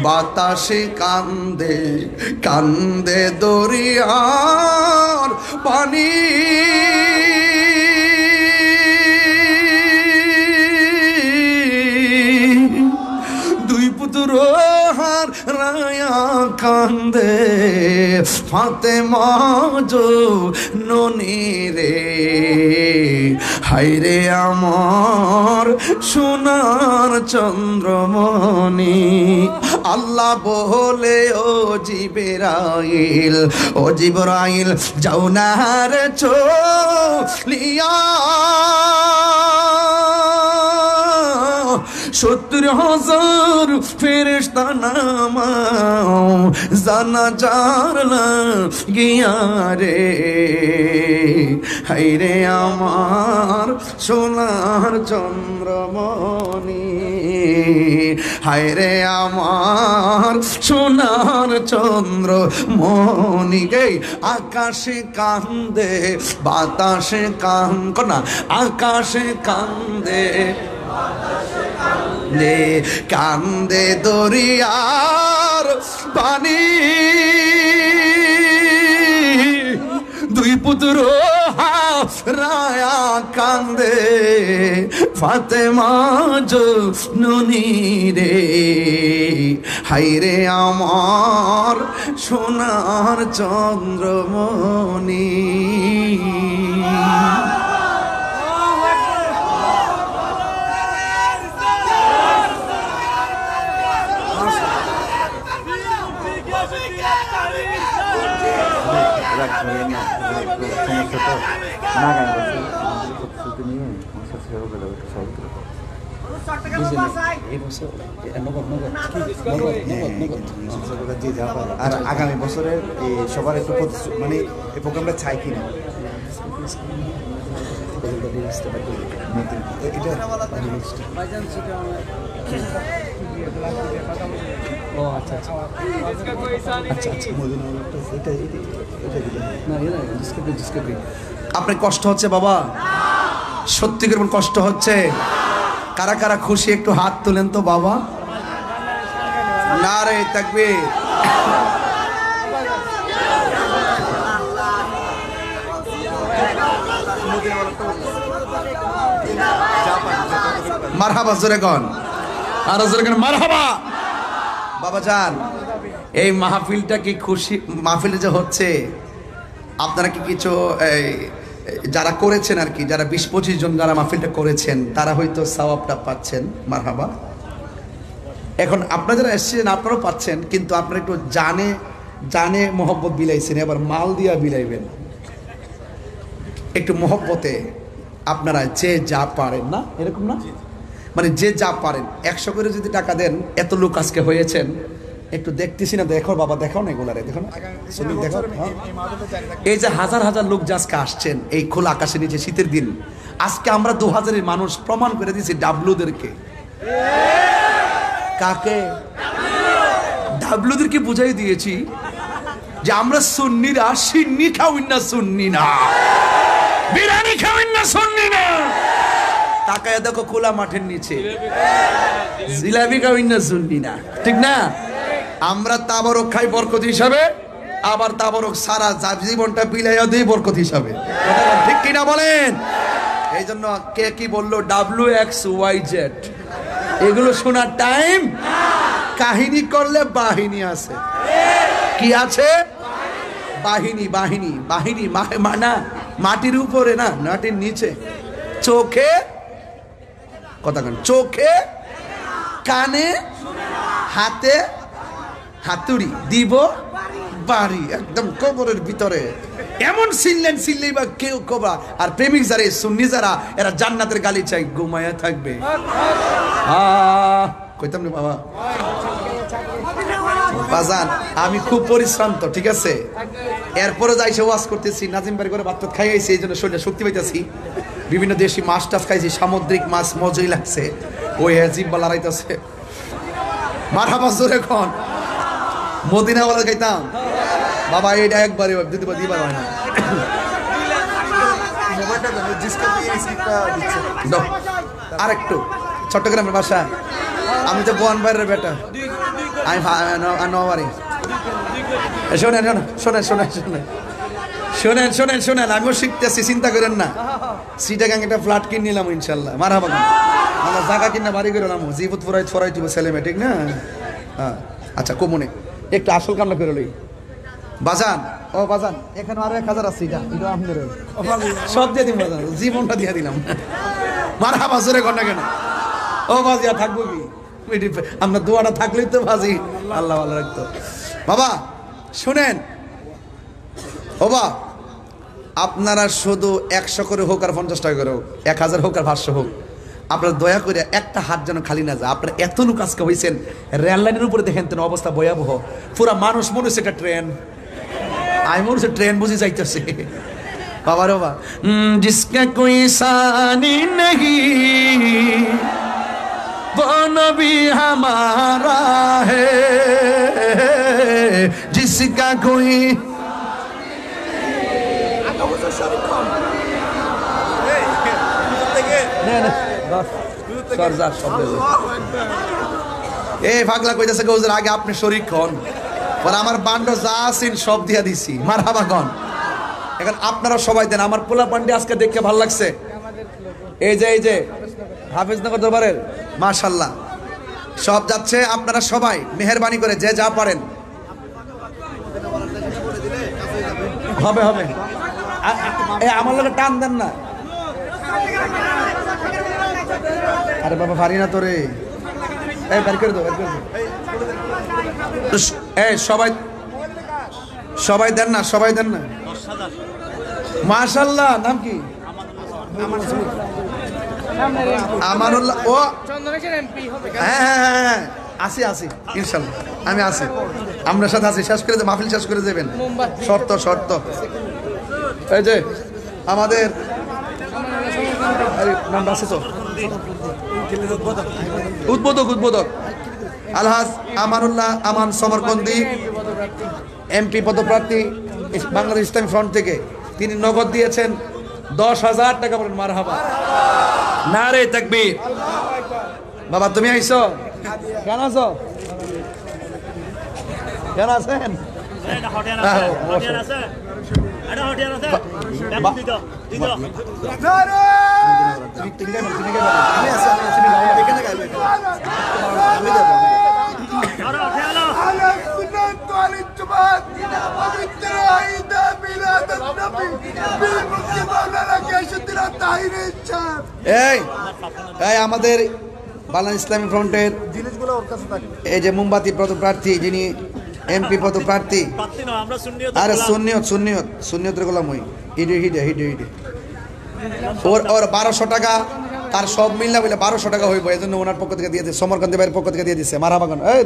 বাতাসে কান্দে, কান্দে দরিয়ার পানি, দুই পুত্র হার রায়া কান্দে ফাতেমা জননী রে, হায়রে আমার সোনার চন্দ্রমণি। আল্লাহ বলে ও জিবরাইল যাও না রে চলিয়া, 70,000 ফেরেশতা নামাও জানাজার লাগিয়া রে, হায়রে আমার সোনার চন্দ্রমণি, হায়রে আমার সোনার চন্দ্রমণি। গে আকাশে কান্দে বাতাসে কান্দে, আকাশে কান্দে কান্দে দরিয়ার পানি, দুই পুত্র রায়া কান্দে ফাতেমা জননী রে, হায়রে আমার সোনার চন্দ্রমণি। আর আগামী বছরের সবার একটু মানে এই প্রোগ্রামটা চাই কিনা আপনার কষ্ট হচ্ছে বাবা? সত্যি করে কষ্ট হচ্ছে? কারা কারা খুশি একটু হাত তুলেন তো বাবা। নারে তাকবীর। মারহাবা জোরে কোন, আর জোরে কোন মারহাবা। বাবা জান, এই মাহফিলটা কি খুশি মাহফিল যে হচ্ছে, আপনারা কি কিছু যারা করেছেন আর কি, যারা 20-25 জন যারা মাহফিলটা করেছেন তারা হয়তো সওয়াবটা পাচ্ছেন, মারহাবা। এখন আপনারা যারা এসেছেন আপনারাও পাচ্ছেন, কিন্তু আপনারা একটু জানে মোহব্বত বিলাইছেন, এবার মাল দিয়া বিলাইবেন একটু মোহব্বতে। আপনারা যে যা পারেন, না এরকম না, মানে যে যা পারেন 100 করে যদি টাকা দেন, এত লোক আজকে হয়েছেন, একটু দেখতেছি না, দেখো বাবা, দেখো না এগুলারে, দেখো না, দেখো। এই যে হাজার হাজার লোক যে আজকে আসছেন এই খোলা আকাশের নিচে শীতের দিন, আজকে আমরা 2000-এর মানুষ প্রমাণ করে দিয়েছি ডাবলুদেরকে। কাকে? ডাবলুদেরকে বুঝাই দিয়েছি যে আমরা সুন্নিরা সিন্নি খাওয়াই না, সুন্নি না বিরিয়ানি খাওয়াই না, সুন্নি না। তাকায় দেখো খোলা মাঠের নিচে জিলাপি খাওয়াই না, সুন্নি না, ঠিক না? আমরা তাবারক খাই বরকত হিসাবে, আবার তাবারক সারা জীবনটা বিলাইয়া দিই বরকত হিসাবে, ঠিক কিনা বলেন? এই জন্য কে কি বললো WXYZ এগুলো শোনার টাইম। কাহিনী করলে বাহিনী আছে, কি আছে? বাহিনী বাহিনী বাহিনী, না মাটির উপরে না, মাটির নিচে, চোখে কথা কেন, চোখে কানে হাতে হাতুড়ি দিব বাড়ি, একদম কবরের ভিতরে এমন সিললেই বা কেউ কবা। আর প্রেমিক যারা সুন্নি যারা, এরা জান্নাতের গালি চাই, ঘুমায়া থাকবে। কইতাম না বাবা বাজান, আমি খুব পরিশ্রান্ত, ঠিক আছে? এরপরে যাইছে ওয়াজ করতেছি, নাজিম বাড়ি করে ভাত খাইছি, এই জন্য শরীরে শক্তি পাইতেছি। বিভিন্ন দেশি মাছ টাছ খাইছি, সামুদ্রিক মাছ মজাই লাগছে, ওই জিব্বা লড়াইতেছে। মারহাবা জোরে কোন। মদিনা বলে খাইতাম বাবা, এইটা একবারে দিবার হয় না। আরেকটু চট্টগ্রামের ভাষা, আমি তো বোয়ান বাইরের বেটা, আমি নবারি। শোনেন শোনেন শোনেন শোনেন শোনেন শোনেন শোনেন, আমিও শিখতেছি, চিন্তা করেন না। সিটাগাং একটা ফ্ল্যাট কিনে নিলাম ইনশাল্লাহ, মারহাবা। আমরা জায়গা কিনা বাড়ি করে নাম জিবুত ফরাই দিব ছেলে মেয়ে, ঠিক না? হ্যাঁ আচ্ছা, কমনে একটু আসল কামনা করে লই বাজান ও বাজান এখানে আরো 1000 আছে এটা আপনাদের সব দিয়ে দিন বাজান জীবনটা দিয়ে দিলাম মারহাবা জোরে কর না কেন ও বাজি আর থাকবো কি আমরা দোয়াটা থাকলেই তো বাজি আল্লাহ ভালো রাখতো বাবা শুনেন ও বা আপনারা শুধু 100 করে হোক আর 50 টাকা করে হোক 1000 হোক আর 500 হোক আপনারা দয়া করে একটা হাত যেন খালি না যায় আপনারা এত লোক আজকে হয়েছেন রেল লাইনের উপরে দেখেন তো অবস্থা ভয়াবহ পুরা মানুষ মনে হচ্ছে একটা ট্রেন আমি মনে হচ্ছে ট্রেন বুঝে যাইতেছে বাবা রে বাবা জিসকা কোই সানি নেহি वो नबी हमारा है जिसका कोई এই পাগলা কইতাছে গৌজের আগে আপনি শরীক হন পর আমার বান্ড যা আছেন সব দিয়া দিছি মারহাবা গন এখন আপনারা সবাই দেন আমার পোলা পান্ডে আজকে দেখে ভালো লাগছে এই যে হাফিজনগর দরবারের মাশাআল্লাহ সব যাচ্ছে আপনারা সবাই মেহেরবানি করে যে যা পারেন হবে হবে আমার লোকে টান দেন না আরে বাবা ভারী না তোরে এই বের করে দাও এই সবাই দেন না মাশাআল্লাহ নাম কি আমানুল্লাহ ও হ্যাঁ আসি ইনশাল্লাহ আমি আসি আপনার সাথে আসি শেষ করে মাহফিল শেষ করে যাবেন শর্ত এই যে আমাদের নাম আছে তো উদ্বোধক আলহাজ আমানুল্লাহ আমান সমরকন্দি এমপি পদপ্রার্থী বাংলাদেশ ইসলামী ফ্রন্ট থেকে তিনি নগদ দিয়েছেন 10,000 টাকা বলেন মারহাবা নারে তাকবীর বাবা তুমি আইছো কেন আছেন এই আমাদের বাংলাদেশ ইসলামী ফ্রন্টের এই যে মোমবাতি পদপ্রার্থী যিনি এমপি পদপ্রার্থী আরে সুন্নিয়তের গোলাম হই হিডে ওর 1200 টাকা তার সব মিললা বলে 1200 টাকা হইব এই জন্য ওনার পক্ষ থেকে দিয়ে দিচ্ছে সমরকান্তি ভাইয়ের পক্ষ থেকে দিয়ে দিচ্ছে মারহাবা গান এই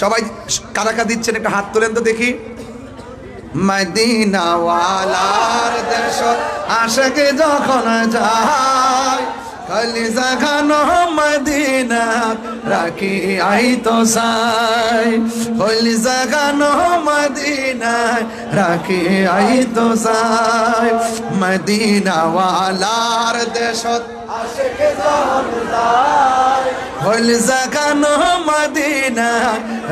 সবাই কারা দিচ্ছেন একটা হাত তোলেন তো দেখি মদিনা ওয়ালার দেশ আশিকে যখন যায় কলিজা খানো মদিনা রাখি আই তো সাই কলিজা খানো মদিনা রাখি আই তো সাই মদিনা ওয়ালার দেশ আশিকে যখন যায় কলিজা খানো মদিনা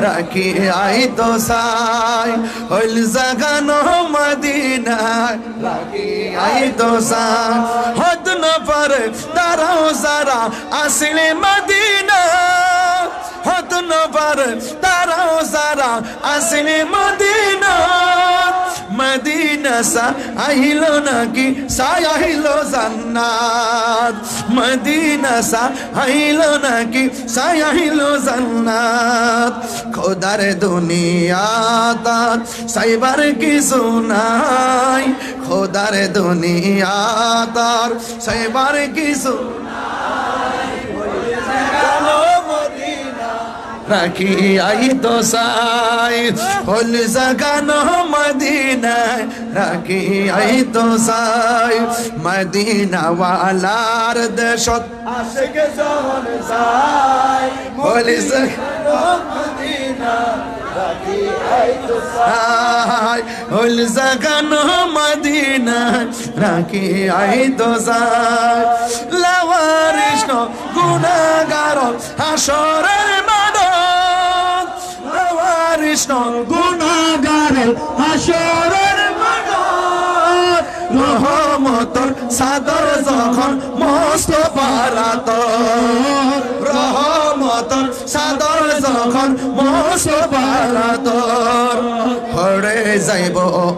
রাখি আই তো সাই কলিজা খানো মদিনা রাখি আই তো সাই হদ ন পারে দাঁড়াও যারা আসলে মদিনা হদ ন পারে দাঁড়াও যারা আসলে মদিনা মদিনা সা আহিলো নাকি সাই আহিলো জান্নাত মদিনা সা আহিলো নাকি সাই আহিলো জান্নাত খোদার দুনিয়া তার সাইবার কিছু নাই খোদার দুনিয়া তার সাইবার কিছু রাখি আই তো সাই হল জাগানো মদিনা রাখি আই তো সাই মদিনা ওয়ালার দেশত আশিকে যখন যায় হল জাগানো মদিনা রাখি আই তো সাই হল জাগানো মদিনা রাখি আই তো সাই লাওয়ারিশ গুনাহগার হাসরের কৃষ্ণ গুনাহগারের হাসরের মাঠ রহমত রহমতর সাদর যখন মোস্তফার আতর রহমতর সাদর যখন মোস্তফার আতর হরে যাইব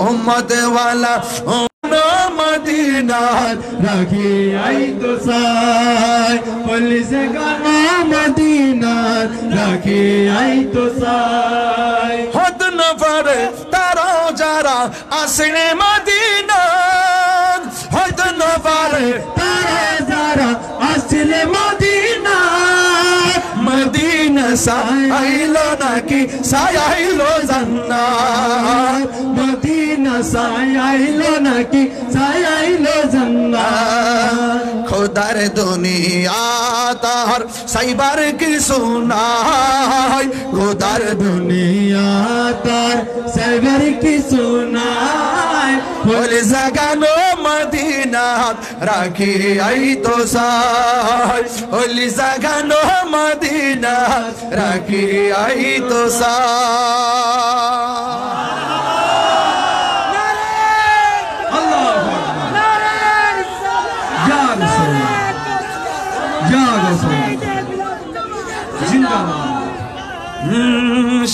উম্মত ওয়ালা মদিনার রাখি আই তো সাই পুলিশ গানা মদিনার রাখি আই তো সাই হদ নফরে তারা যারা আসনে মদিনার হদ নফরে তারা যারা আসনে মদিনার মদিনা সাইলো নাকি সাইলো জান্নাত মদিনা সাইলো নাকি সাইলো জান্নাত খোদার দুনিয়া তার সাইবার কি সুনাই খোদার দুনিয়া তার সাইবার কি সুনাই বলে জাগানো মদিনা রাখি আই তো সাই বলে জাগানো মদিনা রাখি আই তো সাই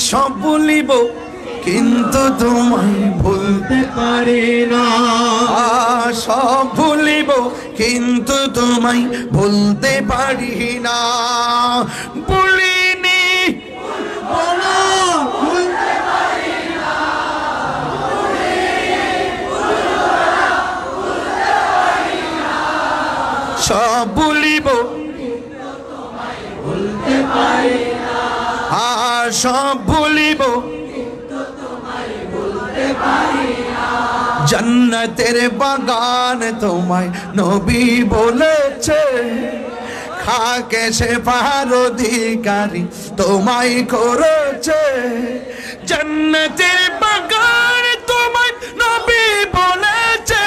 সব বলিব কিন্তু তোমায় ভুলতে পারি না সব ভুলিব কিন্তু তোমায় ভুলতে পারি না বলিনি ভুলতে পারি না সব বলিব ভুলতে পারি না সব ভুলিব জন্নতের বাগান তোমায় নবী বলেছে খাকে সে পার অধিকারী তোমায় করেছে জন্নতের বাগান তোমায় নবী বলেছে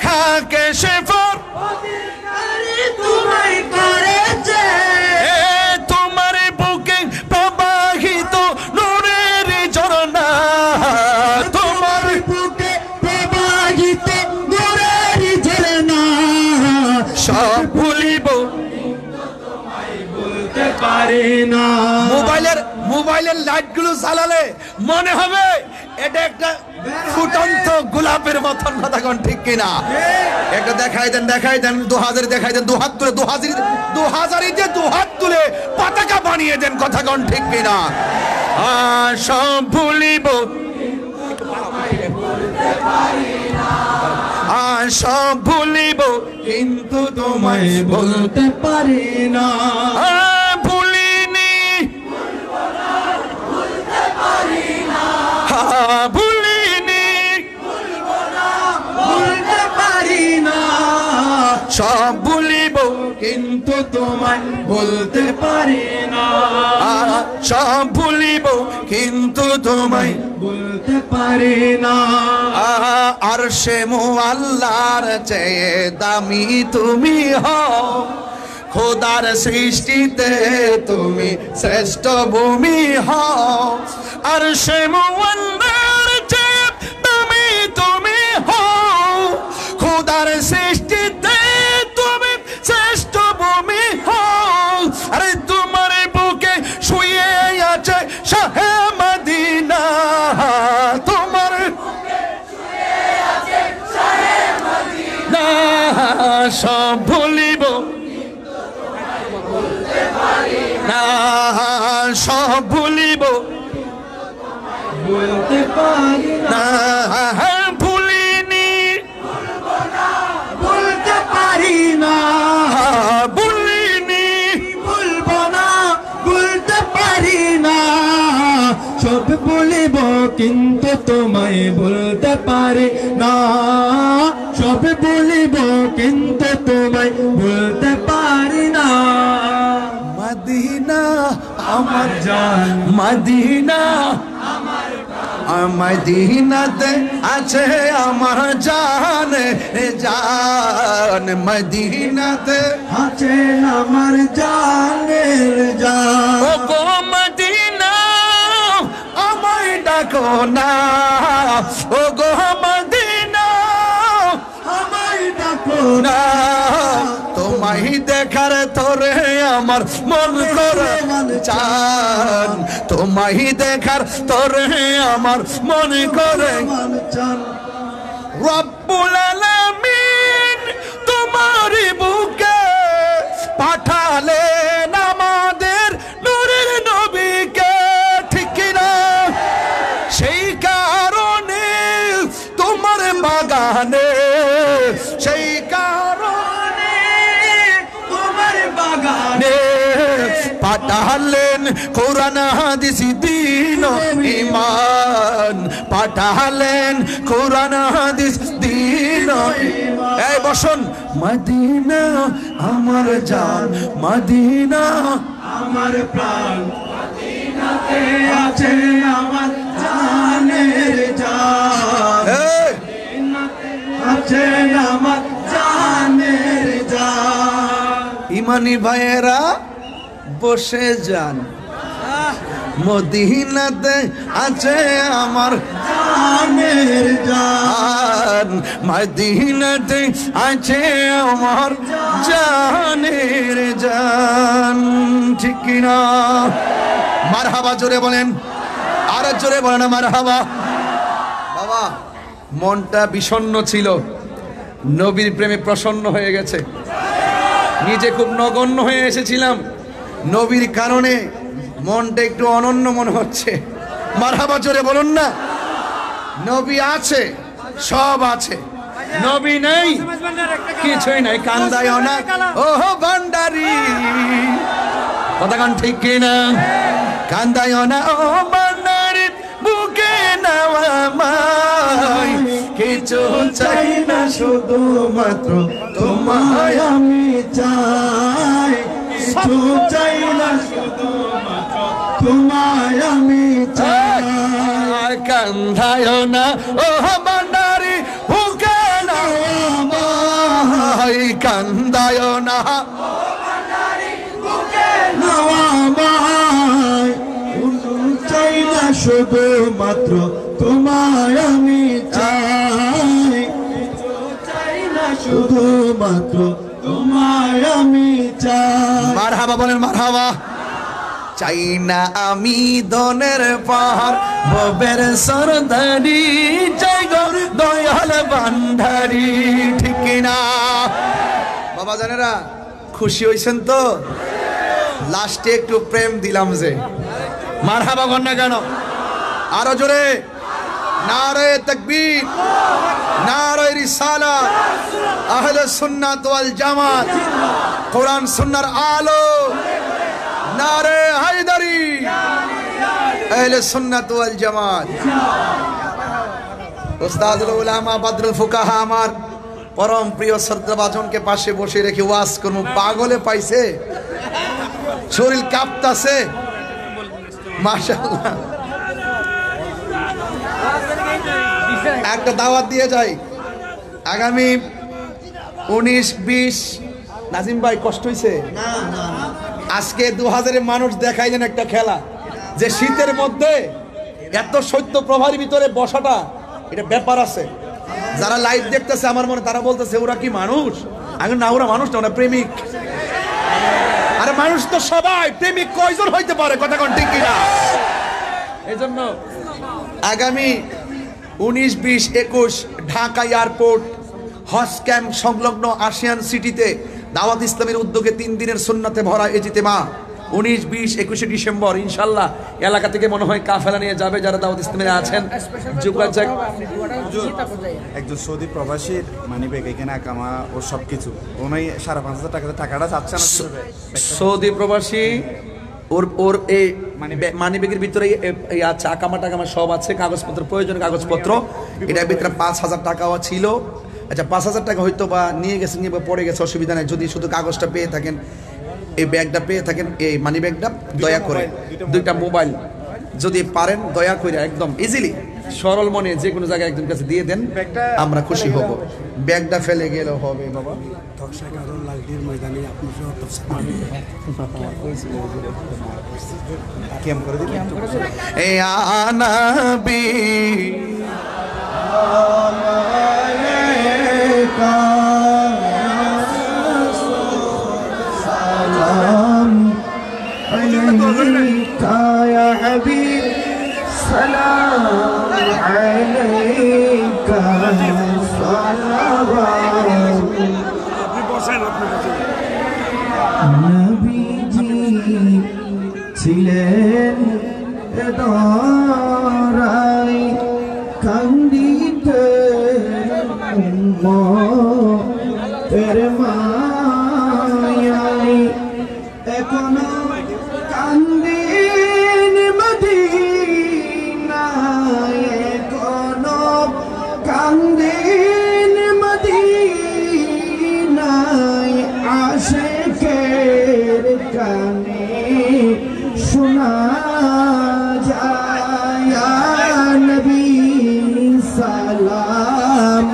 খাকে সে পার অধিকারী তোমায় করেছে সব ভুলিব বলতে পারি না মোবাইলের লাইট গুলো জ্বালালে মনে হবে এটা একটা ফুটন্ত গোলাপের মতন কথা কোন ঠিক কিনা একটা দেখাই দেন 2000 দেখাই দেন দুহাত তুলে 2000 দুহাত তুলে পতাকা বানিয়ে দেন কথা কোন ঠিক কিনা সব ভুলিব সব ভুলিব কিন্তু তোমায় বলতে পারি না ভুলিনি ভুলতে পারি না ভুলিনি ভুলতে পারি না সব ভুলিব কিন্তু তোমায় বলতে পারি না সব ভুলিব কিন্তু তোমায় বলতে পারি না আরশে মুআল্লার চেয়ে দামি তুমি হও খোদার সৃষ্টিতে তুমি শ্রেষ্ঠ ভূমি হও আরশে মুআল্লার চেয়ে দামি তুমি হও খোদার সৃষ্টিতে তুমি শ্রেষ্ঠ ভূমি হও আরে তোমার বুকে শুয়ে আছে শাহে মদিনা তোমার বুকে শুয়ে আছে শাহে মদিনা সব ভুলিব কিন্তু তোমায় বলতে পারি না সব ভুলিব কিন্তু তোমায় বলতে পারি না ভুলিনি ভুলবো না বলতে পারি না ভুলিনি ভুলবো না বলতে পারি না সব বলিব কিন্তু তোমায় বলতে পারি না সব বলিব কিন্তু তোমায় বলতে পারি না মদিনা আমার জান মদিনা আমার মদিনাতে আছে আমার জান জান মদিনাতে আছে আমার জানের জান ও গো মদিনা আমায় ডাকো না ও গো মদিনা আমায় না তোমায় দেখার তোরে আমার মন করে চান তোমায় দেখার তোরে আমার মন করে রব্বুল আলামিন তোমারই বুকে পাঠালেন আমাদের নূরের নবীকে ঠিক কিনা সেই কারণে তোমার বাগানে সেই কারণে তোমার বাগানে পাঠালেন কোরআন হাদিস দ্বীন ঈমান পাঠালেন কোরআন হাদিস দ্বীন এই বসুন মদিনা আমার জান মদিনা আমার প্রাণ মদিনাতে আছে আমার জানের জান মদিনাতে আছে আমার জানের জান ইমানি ভাইয়েরা বসে যান মদিনাতে আছে আমার জানের জান মদিনাতে আছে আমার জানের জান ঠিক কিনা মারহাবা জোরে বলেন আর জোরে বলেন মারহাবা বাবা মনটা বিষণ্ণ ছিল নবীর প্রেমে প্রসন্ন হয়ে গেছে নিজে খুব নগণ্য হয়ে এসেছিলাম নবীর কারণে মনটা একটু অনন্য মনে হচ্ছে মারহাবা জোরে বলুন না নবী আছে সব আছে নবী নেই কিছুই নাই কান্দায়ও না ওহো ভান্ডারি কথাগান ঠিক কিনা কান্দায়ও না ও ভান্ডারি বুকে নেওয়া মাই কিছু চাই না শুধুমাত্র তোমায় আমি চাই কিছু চাই না শুধুমাত্র তোমায় আমি চাই কান্দায় না ও ভান্ডারি বুকে নেওয়া মাই কান্দায় না চাই না শুধুমাত্র তোমায় আমি চাই চাই না শুধুমাত্র তোমায় আমি চাই মারহাবা বলেন মারহাবা চাই না আমি দনের পাহাড় ববের সরদারি চাই গো দয়াল ভান্ডারি ঠিক না বাবা জানেরা খুশি হইছেন তো লাস্টে একটু প্রেম দিলাম যে মারহাবা গন্না কেন আরো জোরে নারে তাকবীর নারে রিসালাত আহলে সুন্নাত ওয়াল জামাত কোরআন সুন্নাহর আলো নারে হায়দারি আহলে সুন্নাত ওয়াল জামাত উস্তাদুল উলামা বদরুল ফুকাহা আমার পরম প্রিয় শ্রদ্ধাভাজনকে পাশে বসে রেখে ওয়াজ করব পাগলে পাইছে শরীর কাঁপতাছে মাশাআল্লাহ একটা দাওয়াত দিয়ে যাই আগামী 19-20 নাজিম ভাই কষ্ট হইছে আজকে 2000 মানুষ দেখাইলেন একটা খেলা যে শীতের মধ্যে এত শৈত্য প্রভার ভিতরে বসাটা এটা ব্যাপার আছে যারা লাইভ দেখতেছে আমার মনে তারা বলতেছে ওরা কি মানুষ আগে না ওরা মানুষ না ওরা প্রেমিক আরে মানুষ তো সবাই প্রেমিক কয়জন হইতে পারে কথা কোন ঠিক কিনা এইজন্য আগামী 19-20-21 ঢাকা এয়ারপোর্ট হজ ক্যাম্প সংলগ্ন আশিয়ান সিটিতে দাওয়াত ইসলামের উদ্যোগে 3 দিনের সুন্নাতে ভরা ইজতিমা 19-20-21 ডিসেম্বর ইনশাআল্লাহ এলাকা থেকে মনে হয় কাফেলা নিয়ে যাবে যারা দাওয়াত ইসলামে আছেন যোগাযোগ একজন সৌদি প্রবাসীর মানিব্যাগ এখানে আকামা ও সবকিছু উনি 5,500 টাকাটা চাচ্ছে না সৌদি প্রবাসী ওর এই মানিব্যাগের ভিতরে আছে আকামা টাকামা সব আছে কাগজপত্র প্রয়োজনীয় কাগজপত্র এটার ভিতরে 5,000 টাকাও ছিল আচ্ছা 5,000 টাকা হয়তো বা নিয়ে গেছেন কিংবা পড়ে গেছে অসুবিধা নেই যদি শুধু কাগজটা পেয়ে থাকেন এই ব্যাগটা পেয়ে থাকেন এই মানি ব্যাগটা দয়া করে 2টা মোবাইল যদি পারেন দয়া করে একদম ইজিলি সরল মনে যে কোনো জায়গায় একজন কাছে দিয়ে দেন আমরা খুশি হব ব্যাগটা ফেলে গেলে হবে বাবা কেম করে দিবেন এ আনাবি আলাইকা नबी सलाम अलैका सलावत नबीजी ছিলেন দরাই কান্দিতে উম্মতের মায়াই এখনো কান্দেন মদিনায় এখনো কান্দেন মদিনায় আশিকের কানে শোনা যায় ইয়া নবী সালাম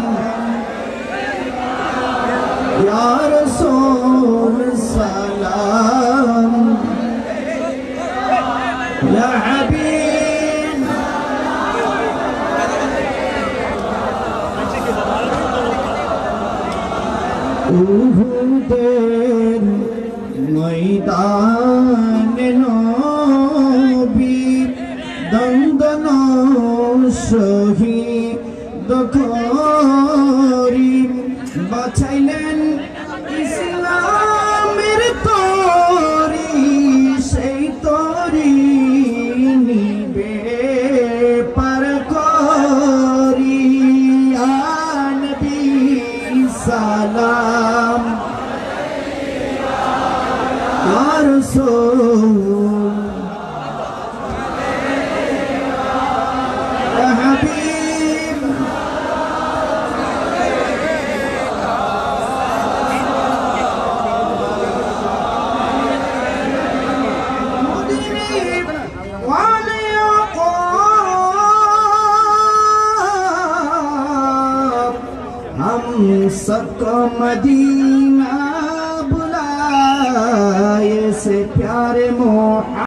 ইয়া রাসূল সালাম ইয়া হাবিব উহুদের ময়দানে নবী দন্দন শহীদ করি বাঁচাইলেন ইসলামের তরি সেই তরি নিবে পার করি ইয়া নবী সালাম ইয়া রাসূল ইয়া হাবিব مديني والعقاب हम सबको मदीना बुलाए से प्यारे मोहब्बत